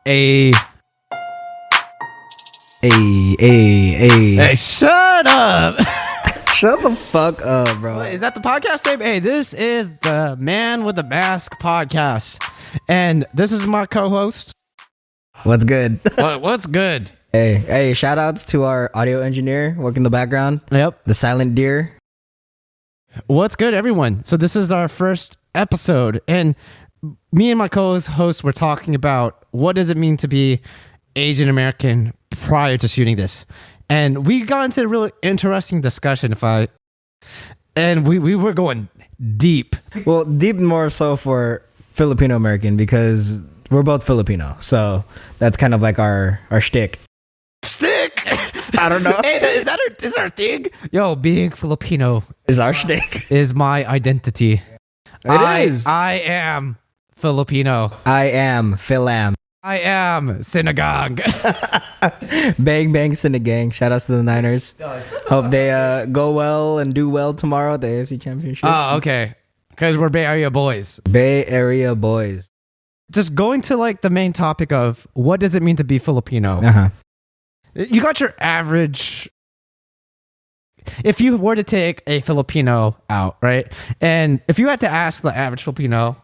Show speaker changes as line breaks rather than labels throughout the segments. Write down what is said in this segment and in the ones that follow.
Hey,
Hey,
shut up.
shut the fuck up, bro.
Is that the podcast name? Hey, this is the Man with the Mask podcast. And this is my co-host.
What's good?
What's good?
Hey, shout outs to our audio engineer working the background.
Yep.
The silent deer.
What's good, everyone? So this is our first episode. And me and my co-host were talking about what does it mean to be Asian American prior to shooting this. And we got into a really interesting discussion and we were going deep.
Well, deep more so for Filipino American because we're both Filipino. So that's kind of like our shtick.
Stick.
I don't know.
Hey, is that our thing? Yo, being Filipino
Is our shtick.
is my identity.
It is.
I am Filipino.
I am Philam.
I am synagogue.
Bang bang Gang. Shout outs to the Niners. Hope they go well and do well tomorrow at the AFC Championship.
Oh, okay. Because we're Bay Area boys.
Bay Area boys.
Just going to like the main topic of what does it mean to be Filipino?
Uh-huh.
You got your average. If you were to take a Filipino out, right? And if you had to ask the average Filipino,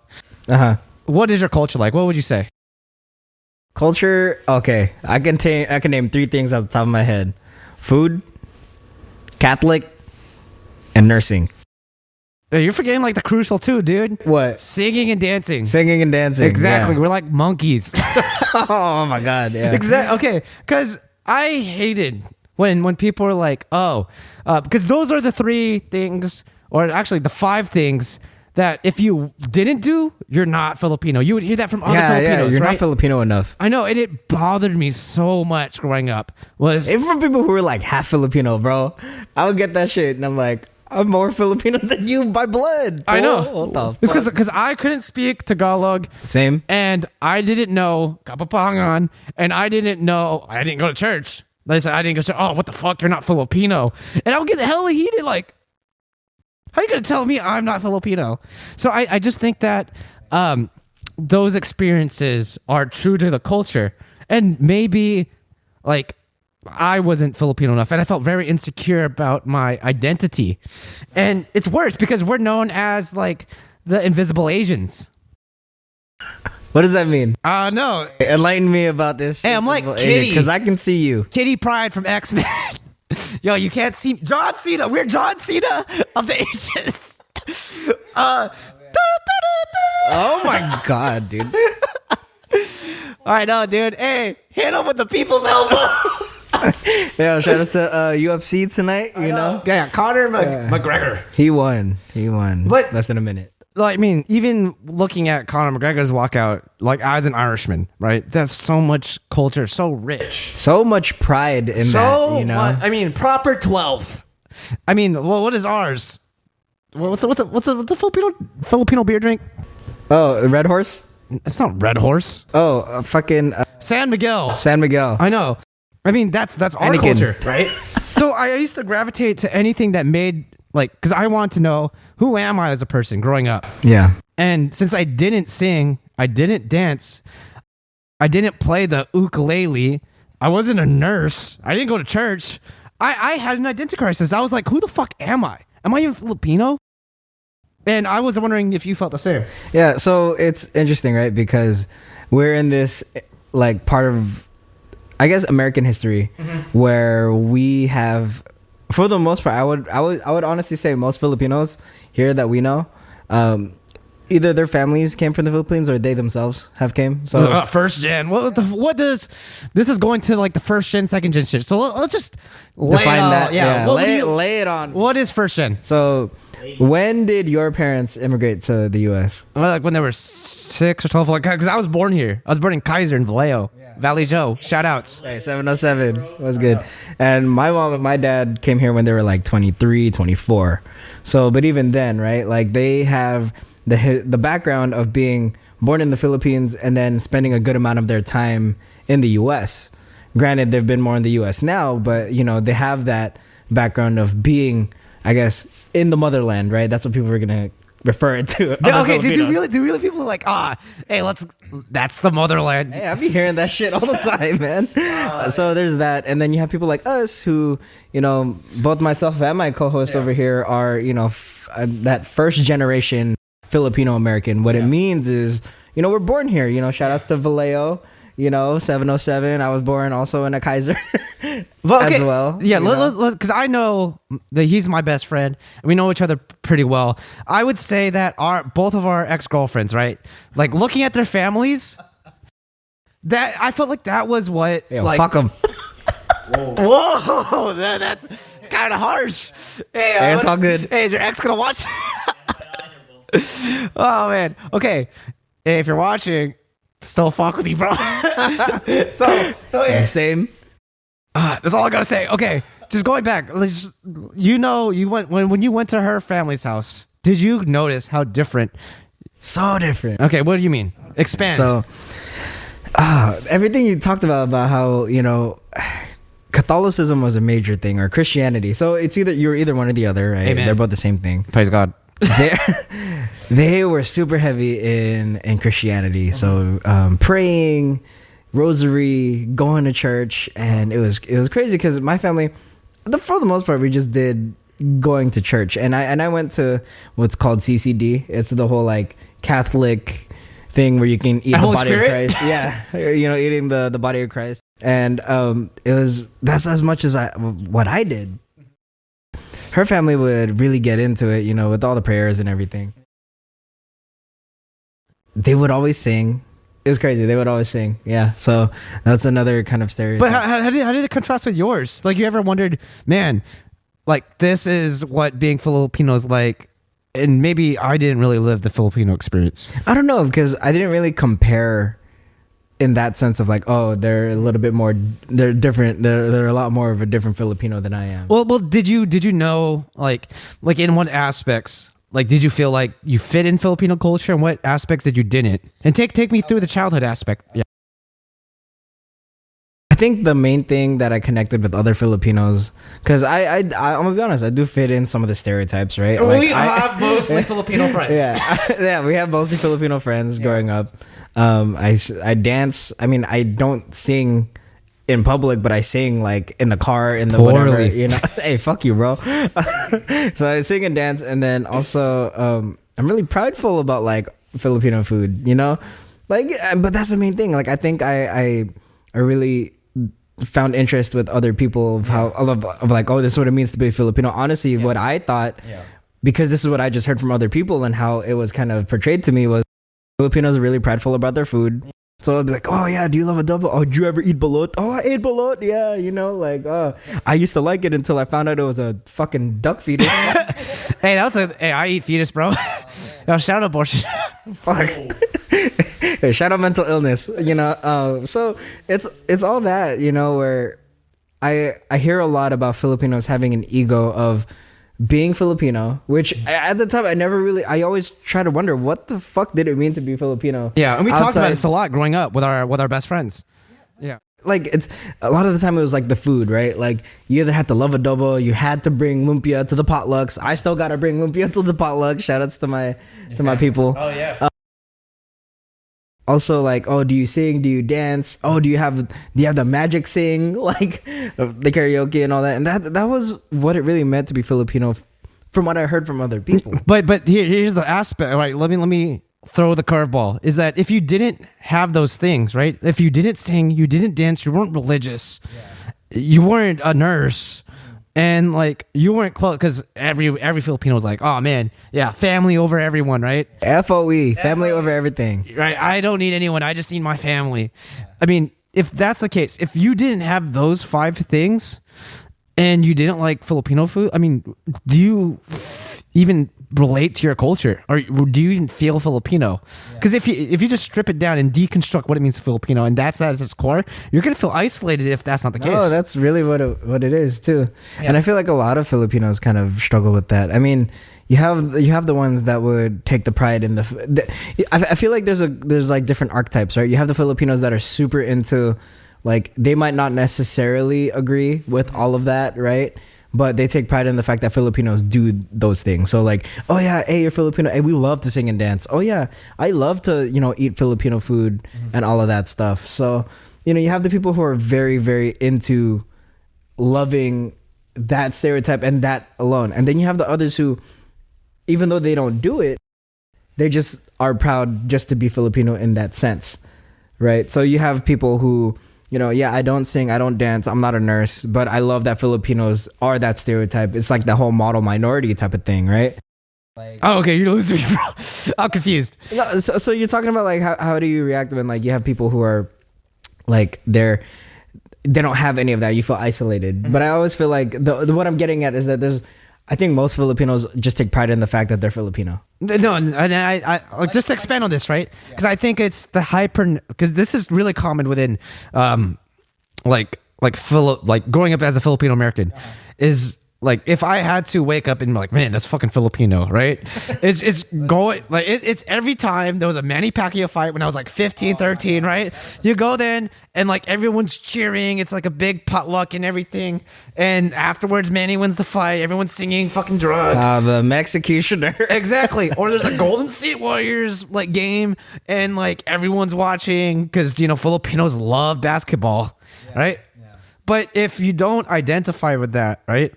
Uh-huh.
what is your culture like? What would you say?
Culture, okay. I can name three things off the top of my head. Food, Catholic, and nursing.
You're forgetting like the crucial two, dude.
What?
Singing and dancing.
Singing and dancing.
Exactly.
Yeah.
We're like monkeys.
Oh my god, yeah.
Exactly. Okay. Because I hated when people are like, because those are the three things, or actually the five things that if you didn't do, you're not Filipino. You would hear that from other Filipinos,
you're
right?
not Filipino enough.
I know, and it bothered me so much growing up.
Even from people who were like half Filipino, bro. I would get that shit and I'm like, I'm more Filipino than you by blood.
I know.
What the
It's
fuck?
because I couldn't speak Tagalog.
Same.
And I didn't know Kapapangan, and I didn't go to church. They said I didn't go to church. Oh, what the fuck? You're not Filipino. And I'll get hella heated like, how you gonna tell me I'm not Filipino? So I just think that those experiences are true to the culture. And maybe like I wasn't Filipino enough and I felt very insecure about my identity. And it's worse because we're known as like the invisible Asians.
What does that mean?
No.
Enlighten me about this.
Hey, I'm like Kitty.
Because I can see you.
Kitty Pryde from X-Men. Yo, you can't see John Cena. We're John Cena of the Asians.
Oh my god, dude.
I know, dude. Hey, hit him with the people's elbow.
Yeah, shout out to UFC tonight, you know?
Yeah, Conor McGregor.
He won.
But-
less than a minute.
Like, I mean, even looking at Conor McGregor's walkout, like as an Irishman, right? That's so much culture, so rich.
So much pride in that, you know?
much. I mean, proper 12. I mean, well, what is ours? What's the Filipino beer drink?
Oh, the Red Horse?
It's not Red Horse.
Oh, fucking
San Miguel.
San Miguel.
I know. I mean, that's our
Anakin.
culture, right? So I used to gravitate to anything that made because I want to know who am I as a person growing up.
Yeah.
And since I didn't sing, I didn't dance, I didn't play the ukulele, I wasn't a nurse, I didn't go to church. I had an identity crisis. I was like, who the fuck am I? Am I even Filipino? And I was wondering if you felt the same.
Yeah, so it's interesting, right? Because we're in this like part of, I guess, American history where we have, for the most part, I would honestly say most Filipinos here that we know, either their families came from the Philippines or they themselves have came. So
First gen. What does this is going to like the first gen, second gen shit. So let's just
define that.
Yeah.
Lay it on.
What is first gen?
So when did your parents immigrate to the U.S.?
Like when they were 6 or 12. Like, because I was born here. I was born in Kaiser in Vallejo. Valley Joe. Shout outs.
Hey, 707 was good. And my mom and my dad came here when they were like 23, 24. So, but even then, right? Like they have the background of being born in the Philippines and then spending a good amount of their time in the U.S. Granted, they've been more in the U.S. now, but you know, they have that background of being, I guess, in the motherland, right? That's what people are gonna refer it to.
Yeah,
other
okay, do
Filipinos.
really people are like, hey, that's the motherland.
Hey, I be hearing that shit all the time, man. So there's that, and then you have people like us who, both myself and my co-host over here are, that first generation Filipino American. What it means is, we're born here. Shout outs to Vallejo. 707. I was born also in a Kaiser as well.
Yeah, because I know that he's my best friend. We know each other pretty well. I would say that both of our ex-girlfriends, right? Like looking at their families, that I felt like that was what.
Yeah,
like,
fuck them.
Whoa, that's kind of harsh. Hey,
it's all good.
Hey, is your ex gonna watch? Oh man. Okay. Hey, if you're watching. Still fuck with you, bro. so yeah.
Same.
That's all I gotta say. Okay, just going back. You went when you went to her family's house. Did you notice how different?
So different.
Okay, what do you mean? Expand.
So, everything you talked about how Catholicism was a major thing or Christianity. So it's you're either one or the other, right?
Amen.
They're both the same thing.
Praise God.
They were super heavy in Christianity, so praying, rosary, going to church, and it was crazy because my family, for the most part, we just did going to church, and I went to what's called CCD. It's the whole like Catholic thing where you can eat the
Holy
body
Spirit?
of Christ. Yeah, eating the body of Christ, and that's as much as what I did. Her family would really get into it, with all the prayers and everything. They would always sing. It was crazy. They would always sing. Yeah. So that's another kind of stereotype.
But how did it contrast with yours? Like, you ever wondered, man, like this is what being Filipino is like, and maybe I didn't really live the Filipino experience.
I don't know, because I didn't really compare in that sense of like, oh, they're a little bit more, they're different. They're a lot more of a different Filipino than I am.
Well, did you know like in what aspects? Like, did you feel like you fit in Filipino culture, and what aspects did you didn't? And take me through the childhood aspect. Yeah.
I think the main thing that I connected with other Filipinos, because I'm gonna be honest, I do fit in some of the stereotypes, right?
We have mostly Filipino friends.
Yeah, we have mostly Filipino friends growing up. I dance. I mean, I don't sing in public, but I sing like in the car, in the
Poorly.
whatever. Hey, fuck you, bro. So I sing and dance, and then also I'm really prideful about like Filipino food. Like, but that's the main thing. Like, I think I really found interest with other people of like, oh, this is what it means to be Filipino. Honestly, what I thought, because this is what I just heard from other people and how it was kind of portrayed to me, was Filipinos are really prideful about their food. So I'd be like, oh yeah, do you love adobo? Oh, did you ever eat balut? Oh, I ate balut. Yeah, like, I used to like it until I found out it was a fucking duck fetus.
Hey, I eat fetus, bro. Yo, shout out abortion.
Fuck. Hey, shout out mental illness. So it's all that, where I hear a lot about Filipinos having an ego of being Filipino, which at the time I always try to wonder, what the fuck did it mean to be Filipino?
Yeah, and we talked about this a lot growing up with our best friends. Yeah.
Like, it's a lot of the time it was like the food, right? Like, you either had to love adobo, you had to bring lumpia to the potlucks. I still gotta bring lumpia to the potluck. Shout outs to my people.
Oh yeah.
Also, like, oh, do you sing? Do you dance? Oh, do you have the magic sing? Like, the karaoke and all that. And that was what it really meant to be Filipino, from what I heard from other people.
But here's the aspect. Right? Let me throw the curveball. Is that if you didn't have those things, right? If you didn't sing, you didn't dance, you weren't religious, you weren't a nurse, and like you weren't close, because every Filipino was like, oh man, yeah, family over everyone, right?
FOE, family over everything.
Right. I don't need anyone. I just need my family. I mean, if that's the case, if you didn't have those 5 things and you didn't like Filipino food, I mean, do you even relate to your culture, or do you even feel Filipino? Because if you just strip it down and deconstruct what it means to Filipino, and that's at its core, you're gonna feel isolated if that's not the case.
Oh, that's really what it is too. Yeah. And I feel like a lot of Filipinos kind of struggle with that. I mean, you have the ones that would take the pride in I feel like there's like different archetypes, right? You have the Filipinos that are super into, like, they might not necessarily agree with all of that, right? but they take pride in the fact that Filipinos do those things. So like, oh yeah, hey, you're Filipino. Hey, we love to sing and dance. Oh yeah, I love to, eat Filipino food and all of that stuff. So, you have the people who are very, very into loving that stereotype and that alone. And then you have the others who, even though they don't do it, they just are proud just to be Filipino in that sense, right? So you have people who, I don't sing, I don't dance, I'm not a nurse, but I love that Filipinos are that stereotype. It's like the whole model minority type of thing, right?
Oh, okay, you're losing me, bro. I'm confused.
No, so you're talking about like how do you react when like you have people who are like they don't have any of that. You feel isolated. Mm-hmm. But I always feel like what I'm getting at is that I think most Filipinos just take pride in the fact that they're Filipino.
No, and I like, just to expand on this, right? Because I think it's the because this is really common within, like growing up as a Filipino American, is like if I had to wake up and be like, man, that's fucking Filipino, right? It's going like it's every time there was a Manny Pacquiao fight when I was like 15, 13, right? You go then and like everyone's cheering. It's like a big potluck and everything. And afterwards, Manny wins the fight. Everyone's singing fucking drug.
The Executioner.
Exactly. Or there's a Golden State Warriors like game and like everyone's watching because Filipinos love basketball, right? Yeah. But if you don't identify with that, right?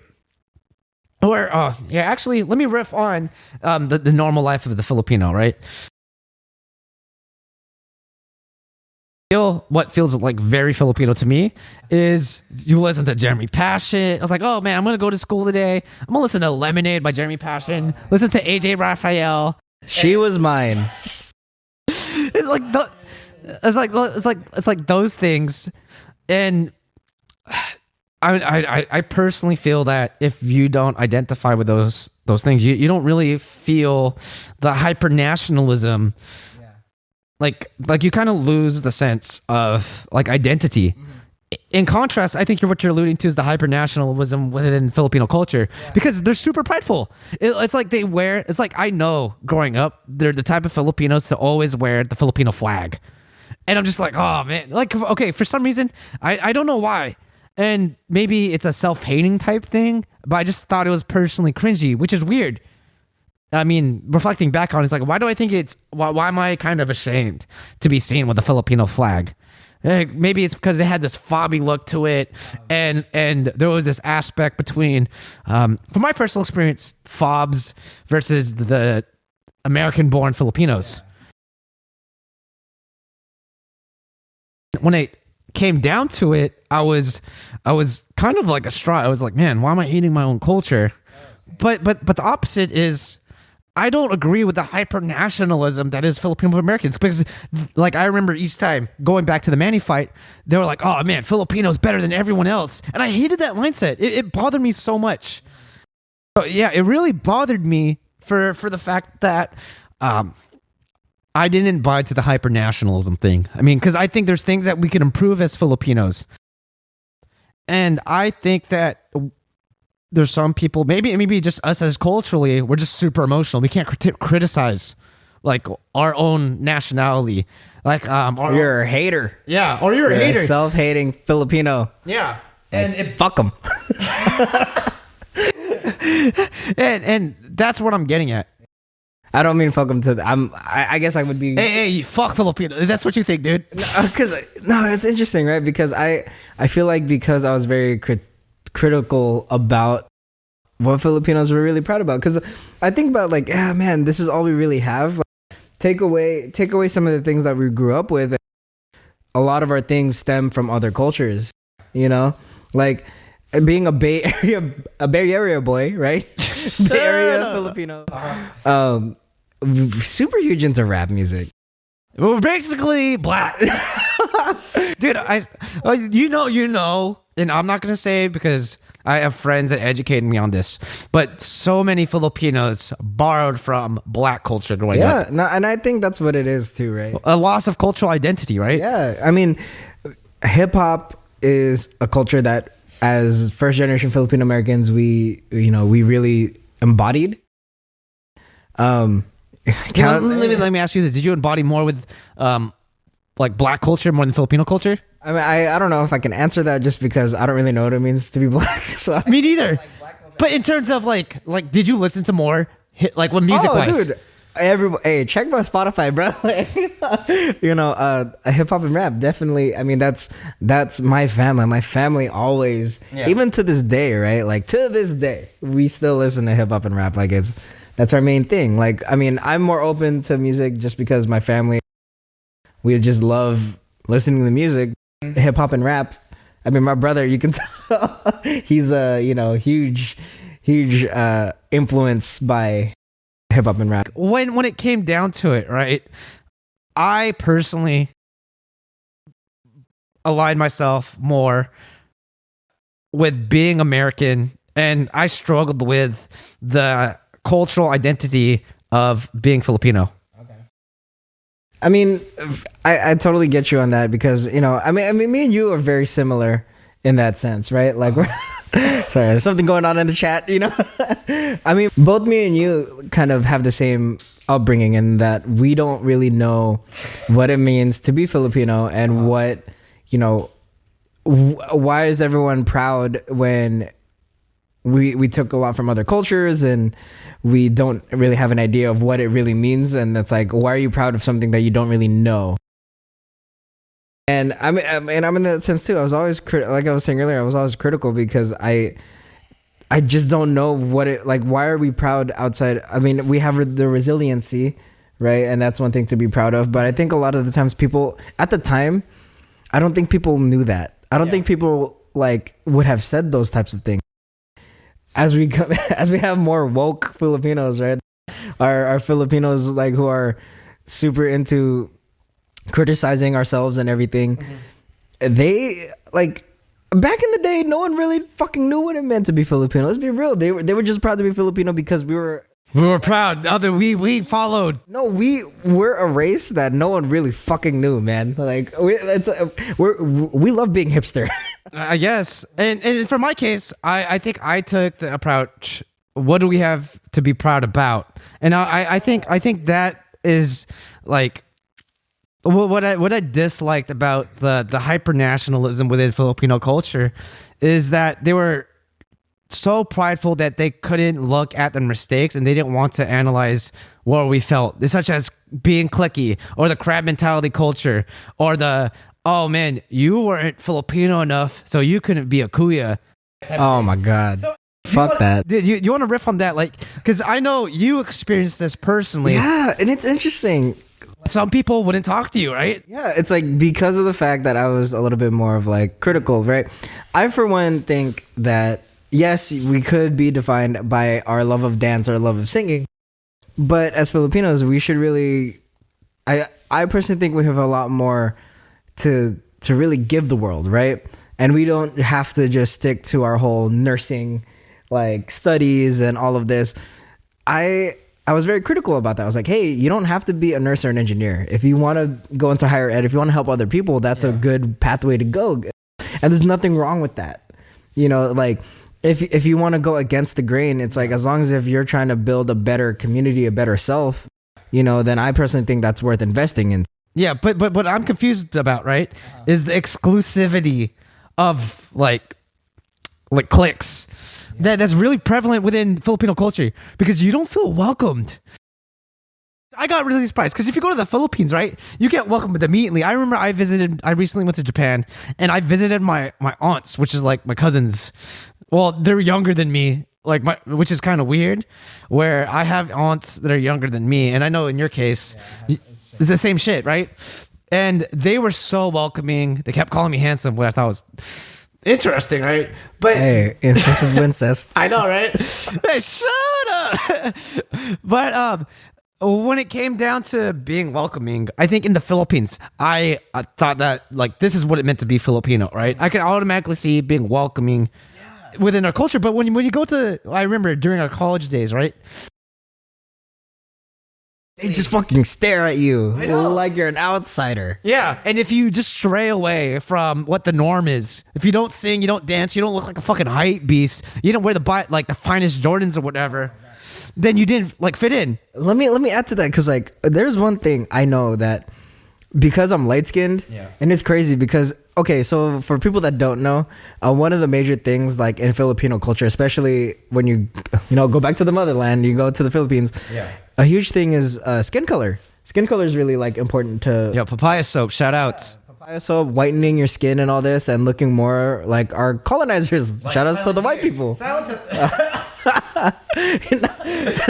Or, actually, let me riff on the normal life of the Filipino, right? What feels like very Filipino to me is you listen to Jeremy Passion. I was like, oh man, I'm going to go to school today. I'm going to listen to Lemonade by Jeremy Passion. Listen to AJ Raphael.
She was mine.
It's like those things. And I personally feel that if you don't identify with those things, you don't really feel the hyper nationalism. Yeah. Like you kind of lose the sense of like identity. Mm-hmm. In contrast, I think what you're alluding to is the hyper nationalism within Filipino culture, because they're super prideful. It's like it's like I know growing up, they're the type of Filipinos to always wear the Filipino flag. And I'm just like, oh man, like, okay, for some reason, I don't know why. And maybe it's a self-hating type thing, but I just thought it was personally cringy, which is weird. I mean, reflecting back on it, it's like, why do I think why am I kind of ashamed to be seen with the Filipino flag? Maybe it's because they had this fobby look to it, and there was this aspect between, from my personal experience, fobs versus the American-born Filipinos. When it came down to it, I was kind of like distraught. I was like, man, why am I hating my own culture? But the opposite is, I don't agree with the hyper nationalism that is Filipino Americans, because like I remember each time going back to the Manny fight, they were like, oh man, Filipinos better than everyone else, and I hated that mindset. It bothered me so much. So, yeah, it really bothered me for the fact that I didn't buy to the hyper nationalism thing. I mean, because I think there's things that we can improve as Filipinos. And I think that there's some people, maybe just us as culturally, we're just super emotional. We can't criticize like our own nationality. Like,
you're a hater.
Yeah, or you're a hater.
Self-hating Filipino.
Yeah.
And fuck them.
and that's what I'm getting at.
I don't mean fuck them I guess I would be.
Hey, fuck Filipino. That's what you think, dude.
No, it's interesting, right? Because I feel like because I was very critical about what Filipinos were really proud about. Because I think about like, yeah, man, this is all we really have. Like, take away some of the things that we grew up with. A lot of our things stem from other cultures. Like being a Bay Area boy, right? Bay Area Filipino. Super huge into rap music.
We're basically black. Dude, you know, and I'm not going to say it because I have friends that educated me on this, but so many Filipinos borrowed from black culture growing up.
Yeah, no, and I think that's what it is too, right?
A loss of cultural identity, right?
Yeah, I mean, hip hop is a culture that, as first generation Filipino Americans, we really embodied.
Let me ask you this: did you embody more with like black culture more than Filipino culture?
I mean, I don't know if I can answer that just because I don't really know what it means to be black. So
me neither.
Like black
But in terms of like, did you listen to more like what music wise?
Dude. Hey, check my Spotify, bro. Hip hop and rap, definitely. I mean, that's my family. My family always, even to this day, right? Like to this day, we still listen to hip hop and rap. Like that's our main thing. Like, I mean, I'm more open to music just because my family, we just love listening to music, hip hop and rap. I mean, my brother, you can tell, he's a huge influence by hip hop and rap.
When it came down to it, right? I personally aligned myself more with being American, and I struggled with the cultural identity of being Filipino.
I mean, I totally get you on that because, I mean, me and you are very similar in that sense, right? Like, we're sorry, there's something going on in the chat, I mean, both me and you kind of have the same upbringing in that we don't really know what it means to be Filipino and what, why is everyone proud when we took a lot from other cultures and we don't really have an idea of what it really means. And that's like, why are you proud of something that you don't really know? And I'm in that sense too. I was always like I was saying earlier, I was always critical because I just don't know what it like. Why are we proud outside? I mean, we have the resiliency, right? And that's one thing to be proud of. But I think a lot of the times people at the time, I don't think people knew that. I don't think people like would have said those types of things. As we have more woke Filipinos, right? Our Filipinos like who are super into criticizing ourselves and everything. They like back in the day, no one really fucking knew what it meant to be Filipino. Let's be real. They were just proud to be Filipino because we were
proud. We followed.
No, we're a race that no one really fucking knew, man. Like we love being hipster.
I guess. And for my case, I think I took the approach. What do we have to be proud about? And I think that is like what I disliked about the hyper nationalism within Filipino culture is that they were so prideful that they couldn't look at the mistakes and they didn't want to analyze what we felt, such as being cliquey or the crab mentality culture or the, oh man, you weren't Filipino enough, so you couldn't be a kuya.
Oh my God. So, fuck that.
Dude, you want to riff on that? Like, because I know you experienced this personally.
Yeah, and it's interesting.
Some people wouldn't talk to you, right?
Yeah, it's like because of the fact that I was a little bit more of like critical, right? I, for one, think that yes, we could be defined by our love of dance or love of singing, but as Filipinos, we should really, I personally think we have a lot more to really give the world, right? And we don't have to just stick to our whole nursing like studies and all of this. I was very critical about that. I was like, hey, you don't have to be a nurse or an engineer. If you want to go into higher ed, if you want to help other people, that's a good pathway to go. And there's nothing wrong with that. Like if you want to go against the grain, it's like as long as if you're trying to build a better community, a better self, then I personally think that's worth investing in.
Yeah, but what I'm confused about, right, is the exclusivity of like cliques. That's really prevalent within Filipino culture because you don't feel welcomed. I got really surprised because if you go to the Philippines, right, you get welcomed immediately. I remember I recently went to Japan and I visited my aunts, which is like my cousins. Well, they're younger than me, which is kind of weird, where I have aunts that are younger than me. And I know in your case, it's the same shit, right? And they were so welcoming. They kept calling me handsome, which I thought was interesting, right? But
hey, incest is incest.
I know, right? Hey, shut up. But when it came down to being welcoming, I think in the Philippines, I thought that like this is what it meant to be Filipino, right? I could automatically see being welcoming within our culture. But when you go to, I remember during our college days, right?
They just fucking stare at you like you're an outsider.
Yeah, and if you just stray away from what the norm is, if you don't sing, you don't dance, you don't look like a fucking hype beast, you don't wear the finest Jordans or whatever, then you didn't like fit in.
Let me add to that because like there's one thing I know that because I'm light skinned, and it's crazy because okay, so for people that don't know, one of the major things like in Filipino culture, especially when you go back to the motherland, you go to the Philippines.
Yeah.
A huge thing is skin color. Skin color is really like important to.
Yo, papaya soap, shout outs.
Papaya soap, whitening your skin and all this, and looking more like our colonizers. Shout outs to the white people.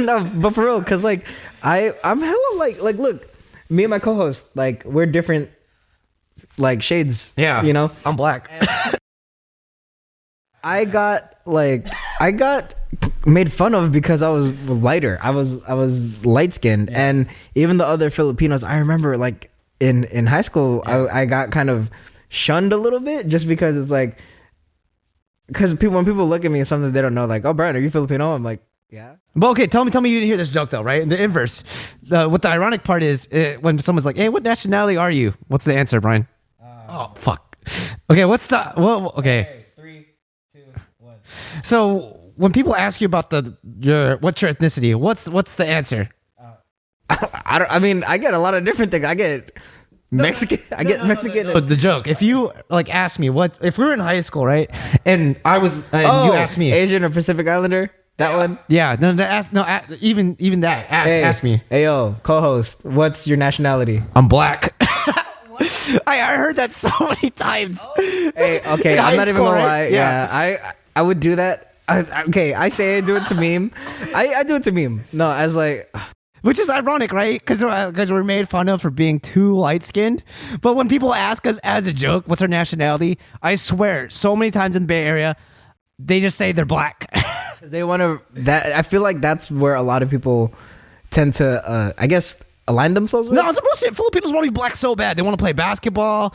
No, but for real, cause like I'm hella like look, me and my co-host, like we're different like shades.
Yeah.
You know?
I'm black.
I got made fun of because I was lighter. I was light skinned, and even the other Filipinos. I remember like in high school, I got kind of shunned a little bit just because it's like, because when people look at me, sometimes they don't know, like, oh, Brian, are you Filipino? I'm like, yeah.
But okay, tell me you didn't hear this joke though, right? The inverse. What the ironic part is when someone's like, "Hey, what nationality are you?" What's the answer, Brian? Oh fuck. Okay, what's the well? Okay.
3, 2, 1.
So when people ask you about what's your ethnicity, what's the answer?
I mean, I get a lot of different things. I get Mexican. I get Mexican.
But the joke, if you like ask me what if we were in high school, right? And I was, and you asked me
Asian or Pacific Islander. That one.
Yeah. Even that. Ask me.
Hey yo, co-host, what's your nationality?
I'm black. I heard that so many times.
Hey, okay,
In
I'm
high
not even
school,
gonna
right?
lie. Yeah, I would do that. I say I do it to meme. I do it to meme. No, as like.
Which is ironic, right? Because we're made fun of for being too light skinned. But when people ask us as a joke, what's our nationality? I swear, so many times in the Bay Area, they just say they're black.
They want to. That I feel like that's where a lot of people tend to, I guess, align themselves with.
No, it's bullshit. Filipinos want to be black so bad. They want to play basketball.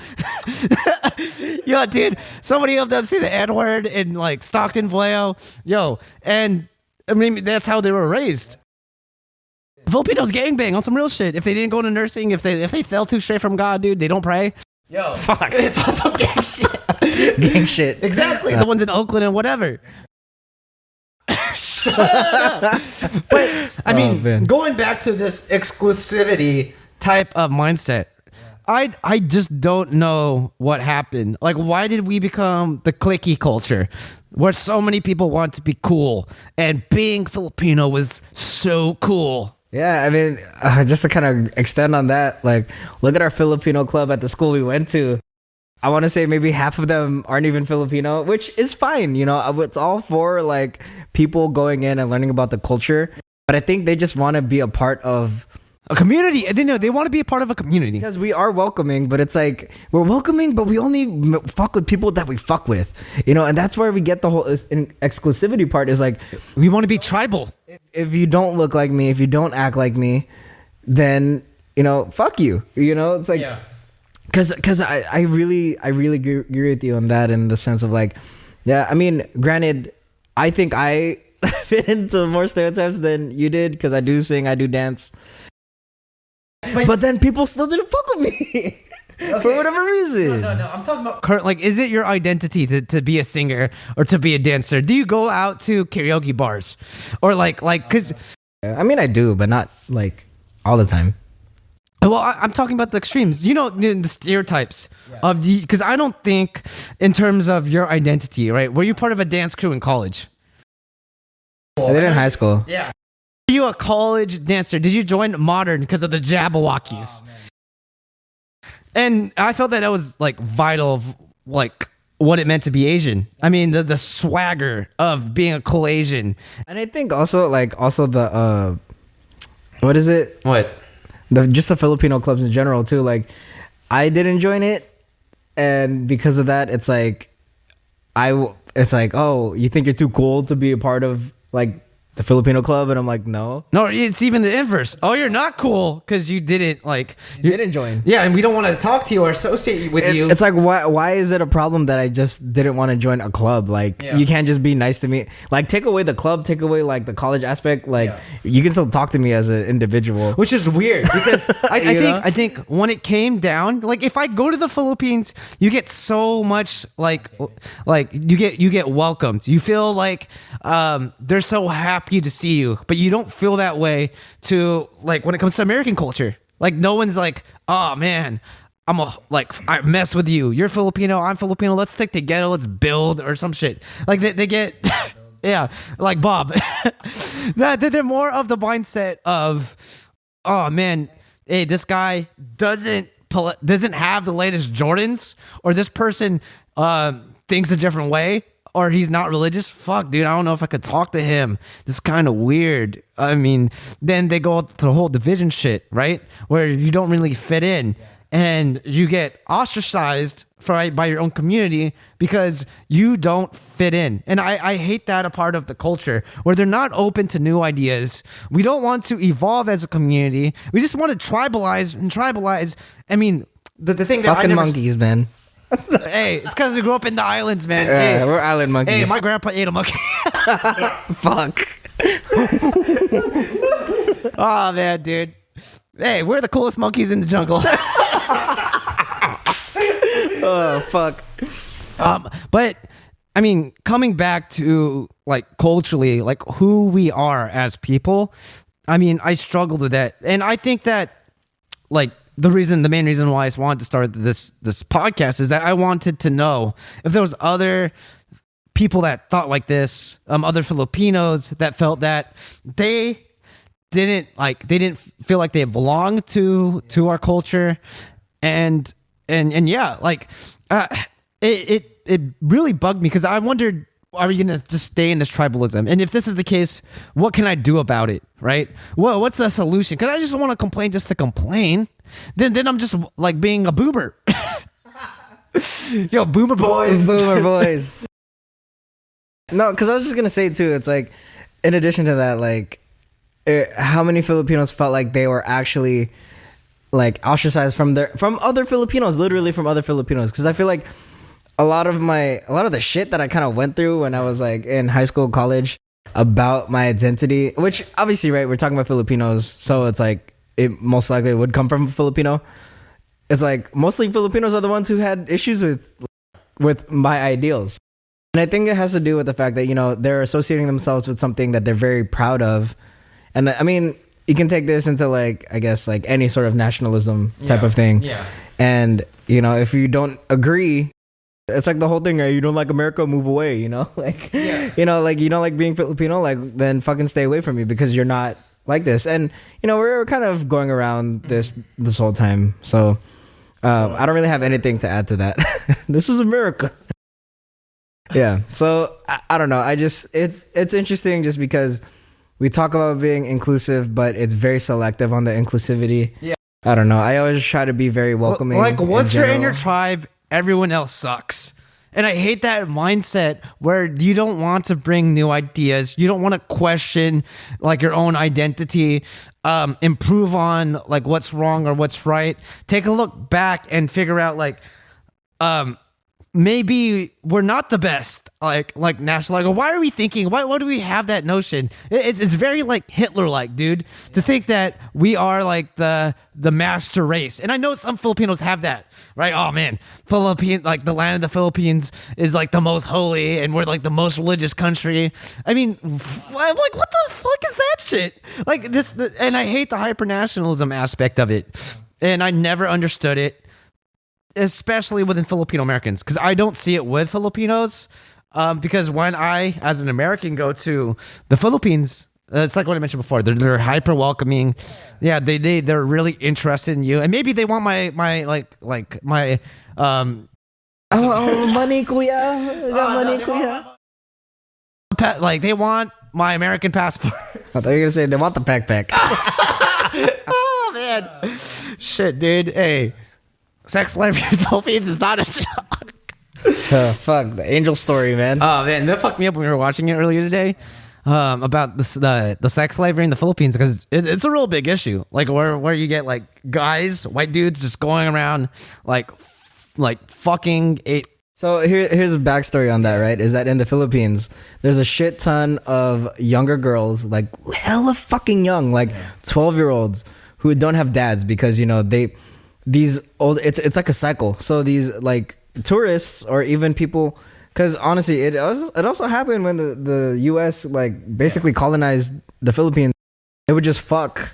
Yo, dude, so many of them say the N-word in like Stockton, Vallejo. Yo, and I mean that's how they were raised. Filipinos gangbang on some real shit. If they didn't go into nursing, if they fell too straight from God, dude, they don't pray. Yo, fuck, it's all some gang shit.
Gang shit.
Exactly, the ones in Oakland and whatever. Shut up. But I mean, going back to this exclusivity type of mindset, I just don't know what happened. Like, why did we become the cliquey culture, where so many people want to be cool, and being Filipino was so cool?
Yeah, I mean, just to kind of extend on that, like, look at our Filipino club at the school we went to. I want to say maybe half of them aren't even Filipino, which is fine. You know, it's all for like people going in and learning about the culture. But I think they just want to be a part of
a community. They want to be a part of a community.
Because we are welcoming, but it's like, we're welcoming, but we only fuck with people that we fuck with. You know, and that's where we get the whole exclusivity part is like,
we want to be tribal.
If you don't look like me, if you don't act like me, then, you know, fuck you. You know, it's like... Yeah. Because I really agree with you on that, in the sense of like, yeah, I mean, granted, I think I fit into more stereotypes than you did, because I do sing, I do dance, but then people still didn't fuck with me. Okay. For whatever reason.
No, I'm talking about current. Like, is it your identity to be a singer or to be a dancer? Do you go out to karaoke bars, or like because
I mean, I do, but not like all the time.
Well, I'm talking about the extremes. You know, the stereotypes of the, because I don't think in terms of your identity, right? Were you part of a dance crew in college?
I did in high school.
Yeah. Were you a college dancer? Did you join Modern because of the Jabberwockies? And I felt that was like vital of like what it meant to be Asian. I mean, the swagger of being a cool Asian.
And I think also the what is it?
What?
Just the Filipino clubs in general too. Like, I didn't join it, and because of that, it's like, oh, you think you're too cool to be a part of like the Filipino club, and I'm like, no,
it's even the inverse. Oh, you're not cool because you didn't like
you didn't join.
Yeah, and we don't want to talk to you or associate with you.
It's like, why is it a problem that I just didn't want to join a club? Like, you can't just be nice to me. Like, take away the club, take away like the college aspect. Like, you can still talk to me as an individual,
which is weird because I think when it came down, like if I go to the Philippines, you get so much like you get welcomed. You feel like they're so happy to see you, but you don't feel that way to like when it comes to American culture. Like, no one's like, oh man, I mess with you. You're Filipino. I'm Filipino. Let's stick together. Let's build or some shit. Like they get, yeah, like Bob. that they're more of the mindset of, oh man, hey, this guy doesn't have the latest Jordans, or this person thinks a different way, or he's not religious. Fuck, dude, I don't know if I could talk to him. This is kind of weird. I mean, then they go to the whole division shit, right? Where you don't really fit in. And you get ostracized by your own community because you don't fit in. And I hate that a part of the culture where they're not open to new ideas. We don't want to evolve as a community. We just want to tribalize. I mean, the thing that
fucking monkeys, man.
Hey, it's because we grew up in the islands, man.
Yeah,
hey,
we're island monkeys.
Hey, my grandpa ate a monkey.
Fuck.
Oh, man, dude. Hey, we're the coolest monkeys in the jungle.
Oh, fuck.
But I mean, coming back to like culturally, like who we are as people, I mean, I struggled with that. And I think that like the main reason why I wanted to start this podcast is that I wanted to know if there was other people that thought like this, other Filipinos that felt that they didn't feel like they belonged to our culture, and yeah, like it really bugged me because I wondered, are we gonna just stay in this tribalism? And if this is the case, what can I do about it? Right? Well, what's the solution? Because I just want to complain just to complain. Then I'm just like being a boomer. Yo, boomer boys.
Boomer boys. No, because I was just gonna say too. It's like, in addition to that, like, how many Filipinos felt like they were actually like ostracized from other Filipinos, literally from other Filipinos? Because I feel like a lot of the shit that I kind of went through when I was like in high school, college, about my identity, which obviously, right, we're talking about Filipinos, so it's like it most likely would come from a Filipino. It's like mostly Filipinos are the ones who had issues with my ideals. And I think it has to do with the fact that, you know, they're associating themselves with something that they're very proud of. And I mean, you can take this into like, I guess, like any sort of nationalism type of thing.
Yeah.
And, you know, if you don't agree, it's like the whole thing, you don't like America, move away, you know? Like,
yeah.
You know, like, you don't like being Filipino, like, then fucking stay away from me because you're not like this. And, you know, we're kind of going around this whole time. So I don't really have anything to add to that. This is America. Yeah. So I don't know. It's interesting just because we talk about being inclusive, but it's very selective on the inclusivity.
Yeah.
I don't know. I always try to be very welcoming.
Like once you're in your tribe, everyone else sucks. And I hate that mindset where you don't want to bring new ideas. You don't want to question like your own identity, improve on like what's wrong or what's right. Take a look back and figure out like, maybe we're not the best, like national. Like, why are we thinking? Why do we have that notion? It's very like Hitler-like, dude, to think that we are like the master race. And I know some Filipinos have that, right? Oh man, like the land of the Philippines is like the most holy, and we're like the most religious country. I mean, I'm like, what the fuck is that shit? Like this, and I hate the hyper-nationalism aspect of it, and I never understood it. Especially within Filipino Americans, because I don't see it with Filipinos. Because when I, as an American, go to the Philippines, it's like what I mentioned before. They're hyper welcoming. Yeah, they're really interested in you, and maybe they want my money,
kuya. Money, kuya.
Like they want my American passport.
I thought you were gonna say they want the backpack.
Oh man, shit, dude. Hey. Sex slavery in the Philippines is not a joke.
Fuck, the angel story, man.
Oh man, that fucked me up when we were watching it earlier today. About the sex slavery in the Philippines, because it's a real big issue. Like where you get like guys, white dudes, just going around like fucking eight.
So here's a backstory on that, right? Is that in the Philippines, there's a shit ton of younger girls, like hella fucking young, like 12-year-olds who don't have dads because, you know, it's like a cycle. So these like tourists or even people, because honestly it also happened when the US like basically colonized the Philippines. They would just fuck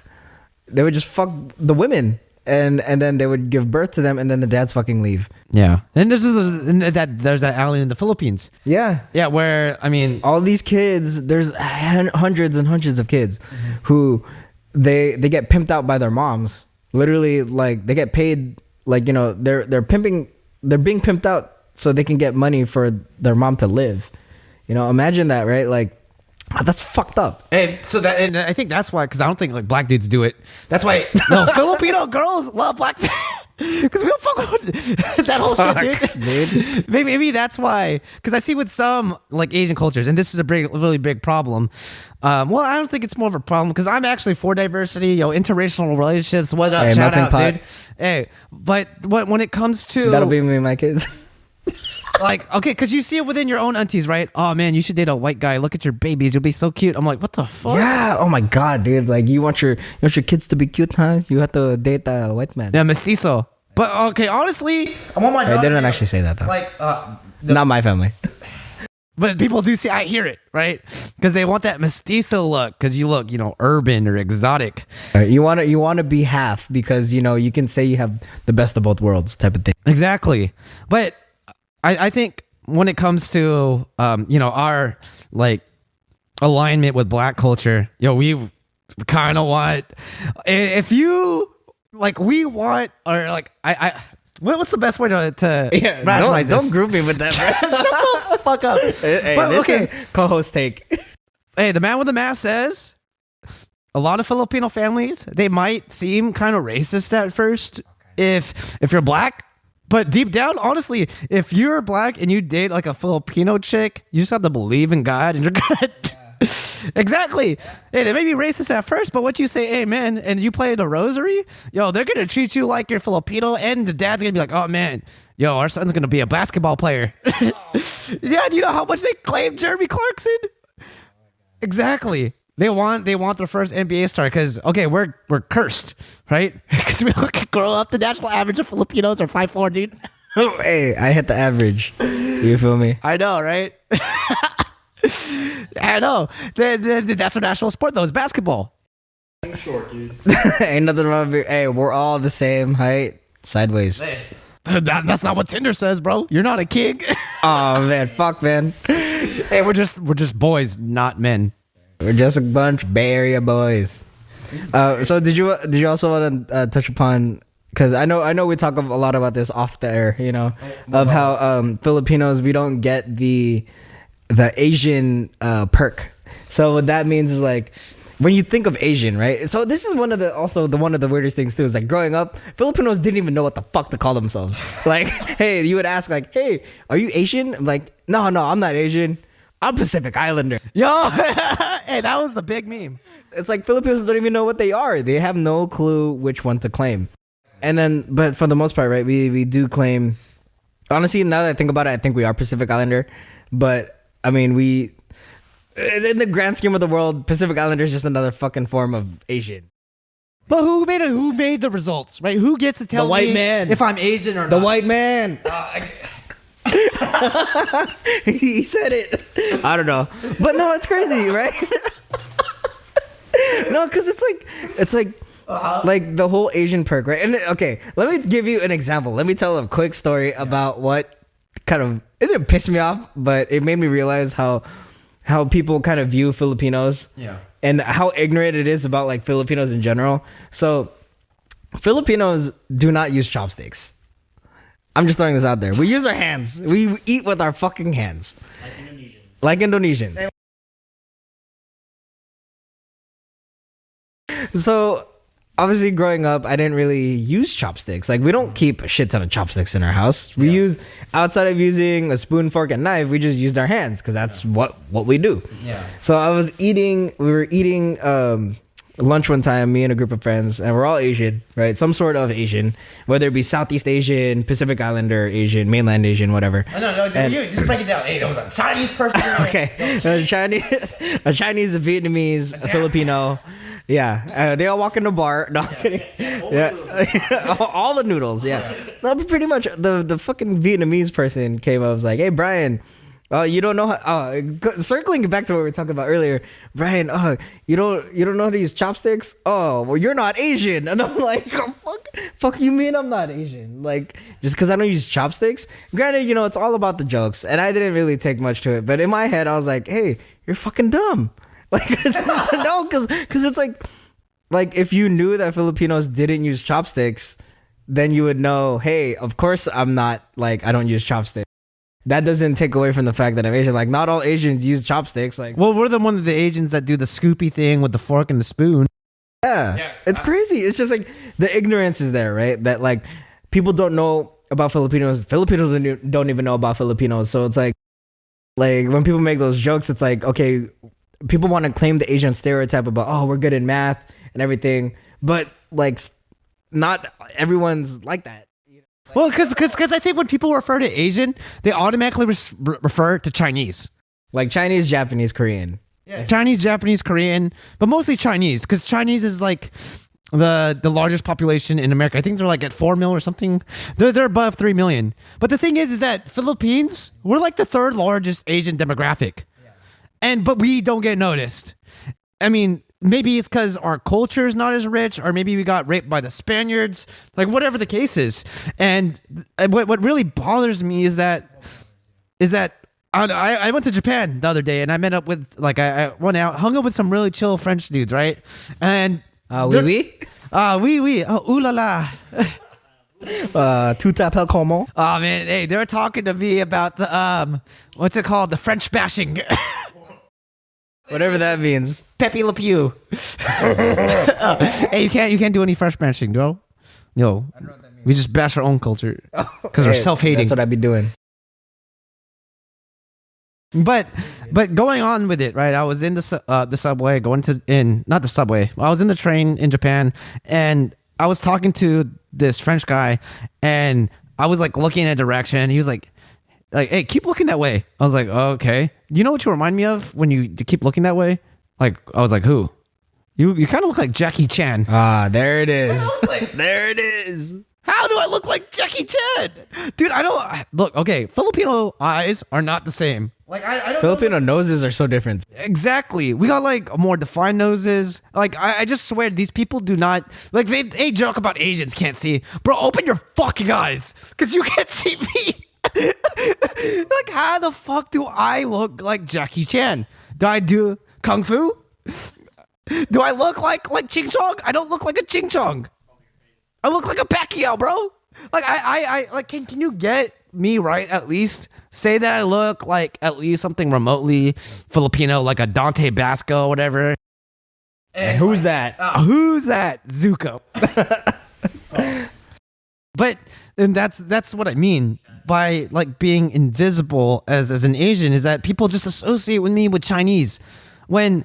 the women and then they would give birth to them, and then the dads fucking leave.
Yeah, and there's that island in the Philippines.
Yeah,
Yeah, where I mean,
all these kids. There's hundreds and hundreds of kids who they get pimped out by their moms. Literally, like they get paid. Like they're pimping. They're being pimped out so they can get money for their mom to live. Imagine that, right? Like. That's fucked up.
And so and I think that's why, because I don't think like black dudes do it. That's why Filipino girls love black because we don't fuck with that whole shit, dude. Maybe that's why. Because I see with some like Asian cultures, and this is a really big problem. Well, I don't think it's more of a problem because I'm actually for diversity, interracial relationships. What up?
Hey,
shout out,
pot.
dude. Hey, but when it comes to
that'll be me and my kids.
Like, okay, because you see it within your own aunties, right? Oh man, you should date a white guy. Look at your babies; you'll be so cute. I'm like, what the fuck?
Yeah. Oh my god, dude. Like, you want your kids to be cute, huh? You have to date a white man.
Yeah, mestizo. But okay, honestly, I want my daughter.
They didn't actually say that though.
Like,
not my family.
But people do see. I hear it, right? Because they want that mestizo look. Because you look, urban or exotic.
You want to be half because you can say you have the best of both worlds type of thing.
Exactly. But I think when it comes to our like alignment with black culture, we kind of want, if you like, we want, or like what's the best way to rationalize this?
Don't group me with that, bro.
Shut the fuck up.
Hey,
but
this
okay,
is co-host take.
Hey, the man with the mask says a lot of Filipino families, they might seem kind of racist at first if you're black. But deep down, honestly, if you're black and you date like a Filipino chick, you just have to believe in God and you're good. Yeah. Exactly. Hey, they may be racist at first, but once you say amen and you play the rosary, they're going to treat you like you're Filipino, and the dad's going to be like, oh man, our son's going to be a basketball player. Yeah, do you know how much they claim Jeremy Clarkson? Exactly. They want their first NBA star because, okay, we're cursed, right? Because we don't grow up. The national average of Filipinos are 5'4", dude.
Hey, I hit the average. You feel me?
I know, right? I know. That's our national sport, though, is basketball.
I'm short, dude.
Ain't nothing wrong with Hey, we're all the same height, sideways.
That's not what Tinder says, bro. You're not a king.
Oh man, fuck, man.
Hey, we're just boys, not men.
We're just a bunch of Bay Area boys. So did you also want to touch upon? Because I know we talk a lot about this off the air, of how Filipinos, we don't get the Asian perk. So what that means is like, when you think of Asian, right? So this is one of the weirdest things too. Is like growing up, Filipinos didn't even know what the fuck to call themselves. Like, hey, you would ask like, hey, are you Asian? I'm like, no, I'm not Asian. I'm Pacific Islander.
Yo, hey, that was the big meme.
It's like Filipinos don't even know what they are. They have no clue which one to claim. And then, but for the most part, right, we do claim. Honestly, now that I think about it, I think we are Pacific Islander. But I mean, in the grand scheme of the world, Pacific Islander is just another fucking form of Asian.
But who made the results, right? Who gets to tell
the white
me
man
if I'm Asian or not?
The white man. He said it. I don't know, but no, it's crazy, right? No, because it's like like the whole Asian perk, right? And okay, let me give you an example. Let me tell a quick story about what kind of, it didn't piss me off, but it made me realize how people kind of view Filipinos, and how ignorant it is about like Filipinos in general. So Filipinos do not use chopsticks. I'm just throwing this out there. We use our hands. We eat with our fucking hands. Like Indonesians. So, obviously, growing up, I didn't really use chopsticks. Like, we don't keep a shit ton of chopsticks in our house. We use, outside of using a spoon, fork, and knife, we just used our hands because that's what we do. Yeah. So, we were eating lunch one time, me and a group of friends, and we're all Asian, right? Some sort of Asian, whether it be Southeast Asian, Pacific Islander Asian, mainland Asian, whatever.
No, you just break it down. Hey, there was a Chinese person.
Okay, a Chinese, a Vietnamese, a Filipino. Yeah, they all walk in the bar. No, I'm kidding. Yeah, all the noodles. Yeah, no, but pretty much the fucking Vietnamese person came up, was like, "Hey, Brian, Oh, you don't know how, circling back to what we were talking about earlier, Brian. You don't know how to use chopsticks. Oh, well, you're not Asian, and I'm like, oh, fuck you mean I'm not Asian? Like, just because I don't use chopsticks. Granted, it's all about the jokes, and I didn't really take much to it. But in my head, I was like, hey, you're fucking dumb. Like, no, because it's like if you knew that Filipinos didn't use chopsticks, then you would know, hey, of course I'm not, like, I don't use chopsticks. That doesn't take away from the fact that I'm Asian. Like, not all Asians use chopsticks. Like,
well, we're the one of the Asians that do the scoopy thing with the fork and the spoon.
Yeah, it's crazy. It's just like the ignorance is there, right? That like people don't know about Filipinos. Filipinos don't even know about Filipinos. So it's like when people make those jokes, it's like, okay, people want to claim the Asian stereotype about, oh, we're good in math and everything, but like not everyone's like that.
Well, because I think when people refer to Asian, they automatically refer to Chinese.
Like Chinese, Japanese, Korean.
Yeah. Chinese, Japanese, Korean, but mostly Chinese, because Chinese is like the largest population in America. I think they're like at 4 million or something. They're above 3 million. But the thing is that Philippines, we're like the third largest Asian demographic. Yeah. But we don't get noticed. I mean, maybe it's because our culture is not as rich, or maybe we got raped by the Spaniards, like whatever the case is. And what really bothers me is that I went to Japan the other day, and I met up with, like, I went out, hung up with some really chill French dudes, right? And
oui.
Oh, ooh la la.
Tout appelle comment?
Oh man, hey, they were talking to me about the what's it called? The French bashing.
Whatever that means.
Pepe Le Pew. Hey, you can't do any French bashing, bro. No. I don't know what that means. We just bash our own culture because we're self-hating.
That's what I'd be doing.
But going on with it, right? I was in the subway, not the subway. I was in the train in Japan, and I was talking to this French guy, and I was like looking in a direction. He was like, hey, keep looking that way. I was like, oh, okay. You know what you remind me of when you keep looking that way? Like, I was like, who? You kind of look like Jackie Chan.
Ah, there it is. There it is.
How do I look like Jackie Chan? Dude, I don't... Look, okay, Filipino eyes are not the same. Like, I don't
Filipino noses are so different.
Exactly. We got, like, more defined noses. Like, I just swear, these people do not... Like, they joke about Asians can't see. Bro, open your fucking eyes, because you can't see me. Like, how the fuck do I look like Jackie Chan? Do I do Kung Fu? Do I look like Ching Chong? I don't look like a Ching Chong. I look like a Pacquiao, bro. Like, I like, can you get me right at least? Say that I look like at least something remotely Filipino, like a Dante Basco or whatever.
And who's that?
Who's that? Zuko. But and that's what I mean by like being invisible as an Asian, is that people just associate with me with Chinese. When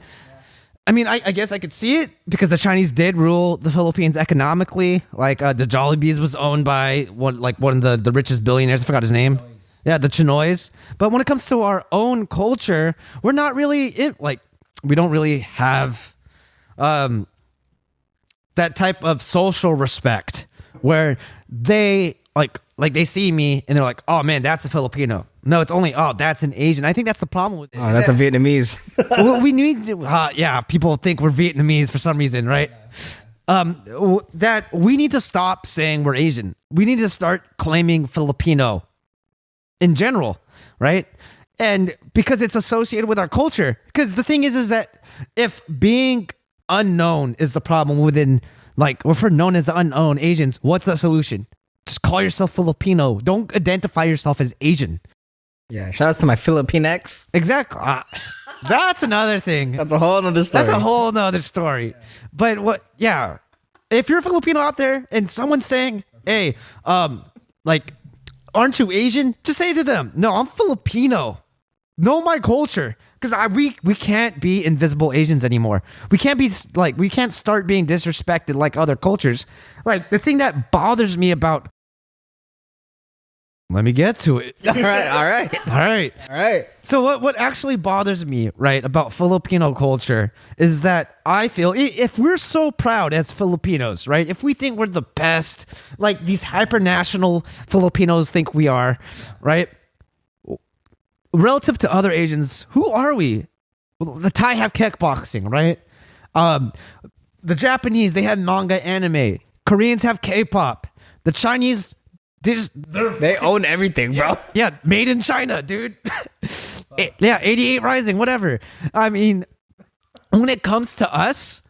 I mean, I guess I could see it because the Chinese did rule the Philippines economically. Like the Jollibees was owned by one of the richest billionaires. I forgot his name. Yeah, the Chinoys. But when it comes to our own culture, we're not really we don't really have that type of social respect where they like they see me and they're like, oh man, that's a Filipino. No, it's only, oh, that's an Asian. I think that's the problem with it.
Oh, that's a Vietnamese.
Well, we need to, yeah, people think we're Vietnamese for some reason, right? That we need to stop saying we're Asian. We need to start claiming Filipino in general, right? And because it's associated with our culture. Because the thing is that if being unknown is the problem within, like, if we're known as the unknown Asians, what's the solution? Just call yourself Filipino. Don't identify yourself as Asian.
Yeah, shout outs to my Filipinx.
Exactly. That's another thing.
That's a whole nother story.
That's a whole nother story. But yeah. If you're a Filipino out there and someone's saying, hey, like, aren't you Asian? Just say to them, no, I'm Filipino. Know my culture. Because we can't be invisible Asians anymore. We can't be like, we can't start being disrespected like other cultures. Like, the thing that bothers me about, let me get to it.
All right.
So what actually bothers me, right, about Filipino culture is that I feel if we're so proud as Filipinos, right, if we think we're the best, like these hyper-national Filipinos think we are, right, relative to other Asians, who are we? Well, the Thai have kickboxing, right? The Japanese, they have manga, anime. Koreans have K-pop. The Chinese,
They own everything, bro.
yeah, made in China, dude. Yeah, 88 Rising, whatever. I mean, when it comes to us,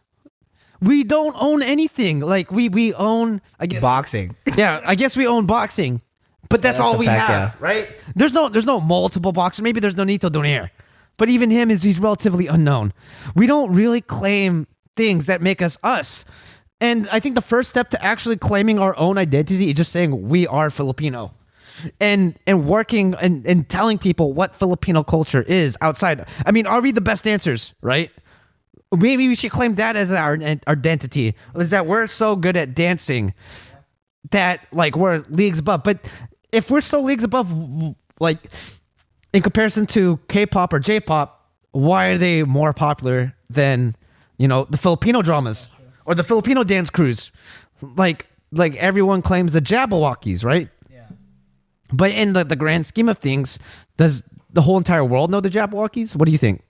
we don't own anything. Like we own, I guess,
Boxing.
yeah, I guess we own boxing, but that's all
the
we
fact,
have,
yeah.
right? There's no multiple boxers. Maybe there's Nonito Donaire, but even he's relatively unknown. We don't really claim things that make us us. And I think the first step to actually claiming our own identity is just saying we are Filipino. And working and telling people what Filipino culture is outside. I mean, are we the best dancers, right? Maybe we should claim that as our identity. Is that we're so good at dancing that like we're leagues above. But if we're so leagues above, like in comparison to K-pop or J-pop, why are they more popular than, the Filipino dramas or the Filipino dance crews? Like everyone claims the Jabberwockies, right? But in the grand scheme of things, does the whole entire world know the Jabberwockies? What do you think?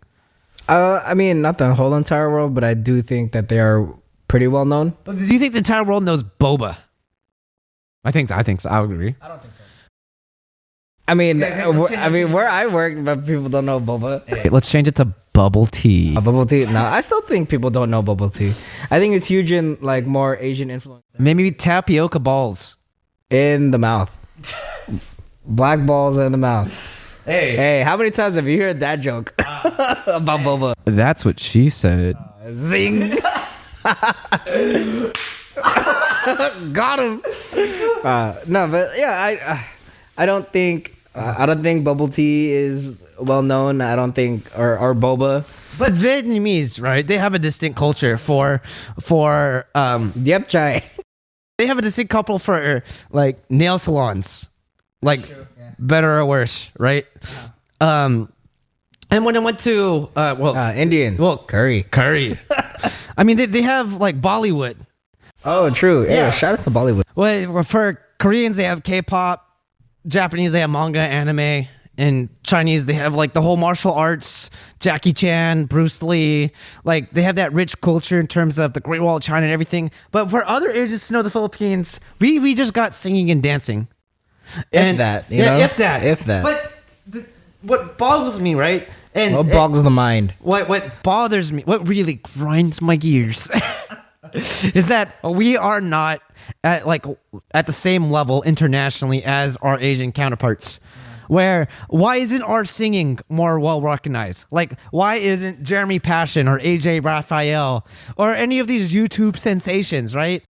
I mean, not the whole entire world, but I do think that they are pretty well known.
But do you think the entire world knows boba? I think so. I would agree.
I don't think so.
I mean, where I work, but people don't know boba.
Okay, let's change it to bubble tea.
Bubble tea. No, I still think people don't know bubble tea. I think it's huge in like more Asian influence.
Maybe tapioca balls.
In the mouth. Black balls in the mouth. Hey, how many times have you heard that joke about boba?
That's what she said.
Zing. Got him. No, but yeah, I don't think bubble tea is well known. I don't think or boba.
But Vietnamese, right? They have a distinct culture for
Yep, chai.
they have a distinct couple for like nail salons. Like better or worse, right? And when I went to
Indians.
Well,
curry.
I mean they have like Bollywood.
Oh, true. Yeah, shout out to Bollywood.
Well, for Koreans they have K-pop, Japanese they have manga, anime, and Chinese they have like the whole martial arts, Jackie Chan, Bruce Lee. Like they have that rich culture in terms of the Great Wall of China and everything. But for other Asians to know the Philippines, we just got singing and dancing.
If that.
But what boggles me, right? And
What boggles the mind?
What bothers me, what really grinds my gears, is that we are not at the same level internationally as our Asian counterparts. Why isn't our singing more well recognized? Like, why isn't Jeremy Passion or AJ Raphael or any of these YouTube sensations, right?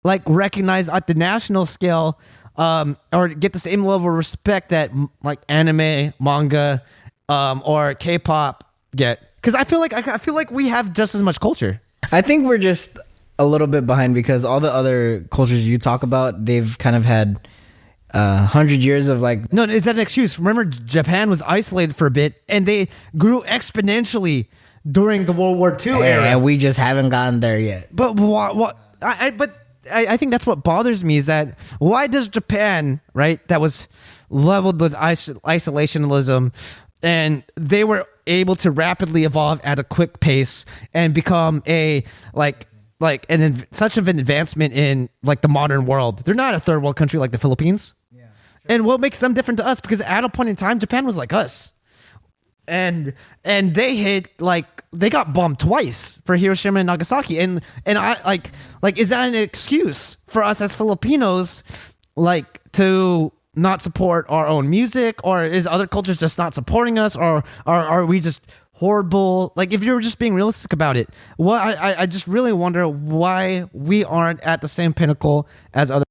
Like recognized at the national scale, or get the same level of respect that like anime, manga, or K-pop get? Because I feel like we have just as much culture.
I think we're just a little bit behind because all the other cultures you talk about, they've kind of had 100 years of like.
No, is that an excuse? Remember, Japan was isolated for a bit, and they grew exponentially during the World War II era.
And we just haven't gotten there yet.
But what? I think that's what bothers me is that why does Japan, right, that was leveled with isolationism, and they were able to rapidly evolve at a quick pace and become a such of an advancement in like the modern world. They're not a third world country like the Philippines. Yeah, sure. And what makes them different to us? Because at a point in time, Japan was like us, and they got bombed twice for Hiroshima and Nagasaki, and I like is that an excuse for us as Filipinos like to not support our own music, or is other cultures just not supporting us, or are we just horrible? Like, if you're just being realistic about it, I just really wonder why we aren't at the same pinnacle as other.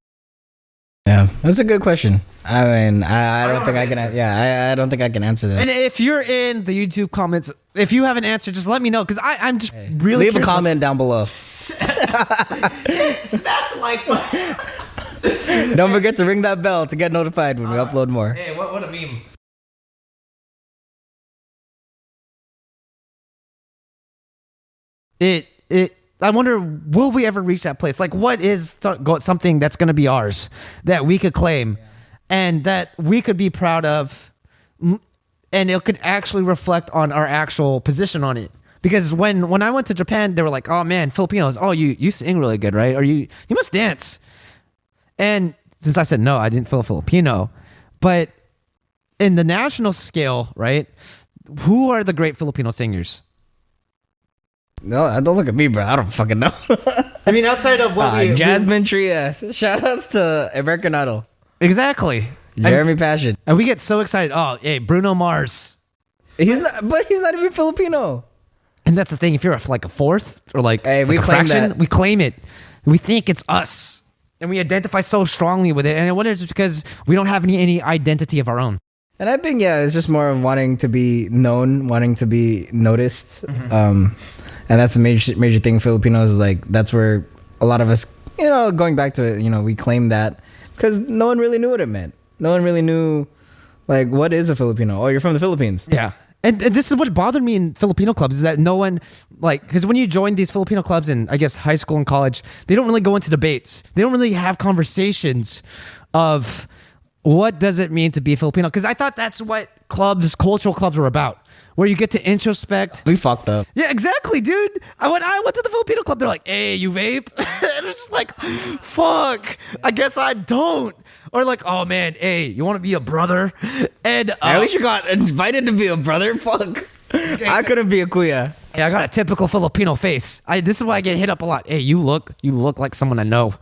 Yeah, that's a good question. I mean, I don't think I can. Yeah, I don't think I can answer that.
And if you're in the YouTube comments, if you have an answer, just let me know, because I'm just really
leave a comment down below.
Smash the like button.
Don't forget to ring that bell to get notified when we upload more.
Hey, what a meme. I wonder, will we ever reach that place? Like, what is something that's going to be ours that we could claim and that we could be proud of, and it could actually reflect on our actual position on it. Because when I went to Japan, they were like, "Oh man, Filipinos, oh you sing really good, right? Or you must dance." And since I said no, I didn't feel Filipino. But in the national scale, right? Who are the great Filipino singers?
No, don't look at me, bro. I don't fucking know.
I mean, outside of what
Jasmine Trias. Shout outs to American Idol.
Exactly.
Jeremy Passion.
And we get so excited. Oh, hey, Bruno Mars.
He's not even Filipino.
And that's the thing. If you're like a fourth or like,
hey, we
like a
claim
fraction,
that.
we claim it. We think it's us. And we identify so strongly with it. And I wonder if it's because we don't have any identity of our own.
And I think, it's just more of wanting to be known, wanting to be noticed. And that's a major thing. Filipinos is like, that's where a lot of us, going back to it, we claim that because no one really knew what it meant. No one really knew, like, what is a Filipino? Oh, you're from the Philippines.
Yeah. And this is what bothered me in Filipino clubs is that no one, like, because when you join these Filipino clubs in, I guess, high school and college, they don't really go into debates. They don't really have conversations of what does it mean to be Filipino. Because I thought that's what cultural clubs were about, where you get to introspect.
We fucked up.
Yeah, exactly, dude. When I went to the Filipino club, they're like, "Hey, you vape?" And it's just like, fuck, I guess I don't. Or like, "Oh man, hey, you want to be a brother?" And
at least you got invited to be a brother. Fuck. I couldn't be a kuya.
Yeah, I got a typical Filipino face. This is why I get hit up a lot. Hey, you look like someone I know.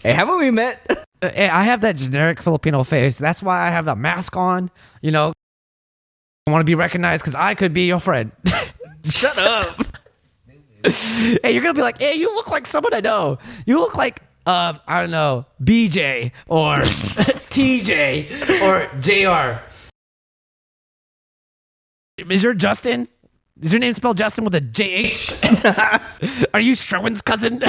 Hey, haven't we met?
I have that generic Filipino face. That's why I have the mask on. I want to be recognized because I could be your friend.
Shut up.
Hey, you're gonna be like, "Hey, you look like someone I know. You look like I don't know, BJ or TJ or JR." Is your Justin? Is your name spelled Justin with a JH? Are you Sherwin's cousin?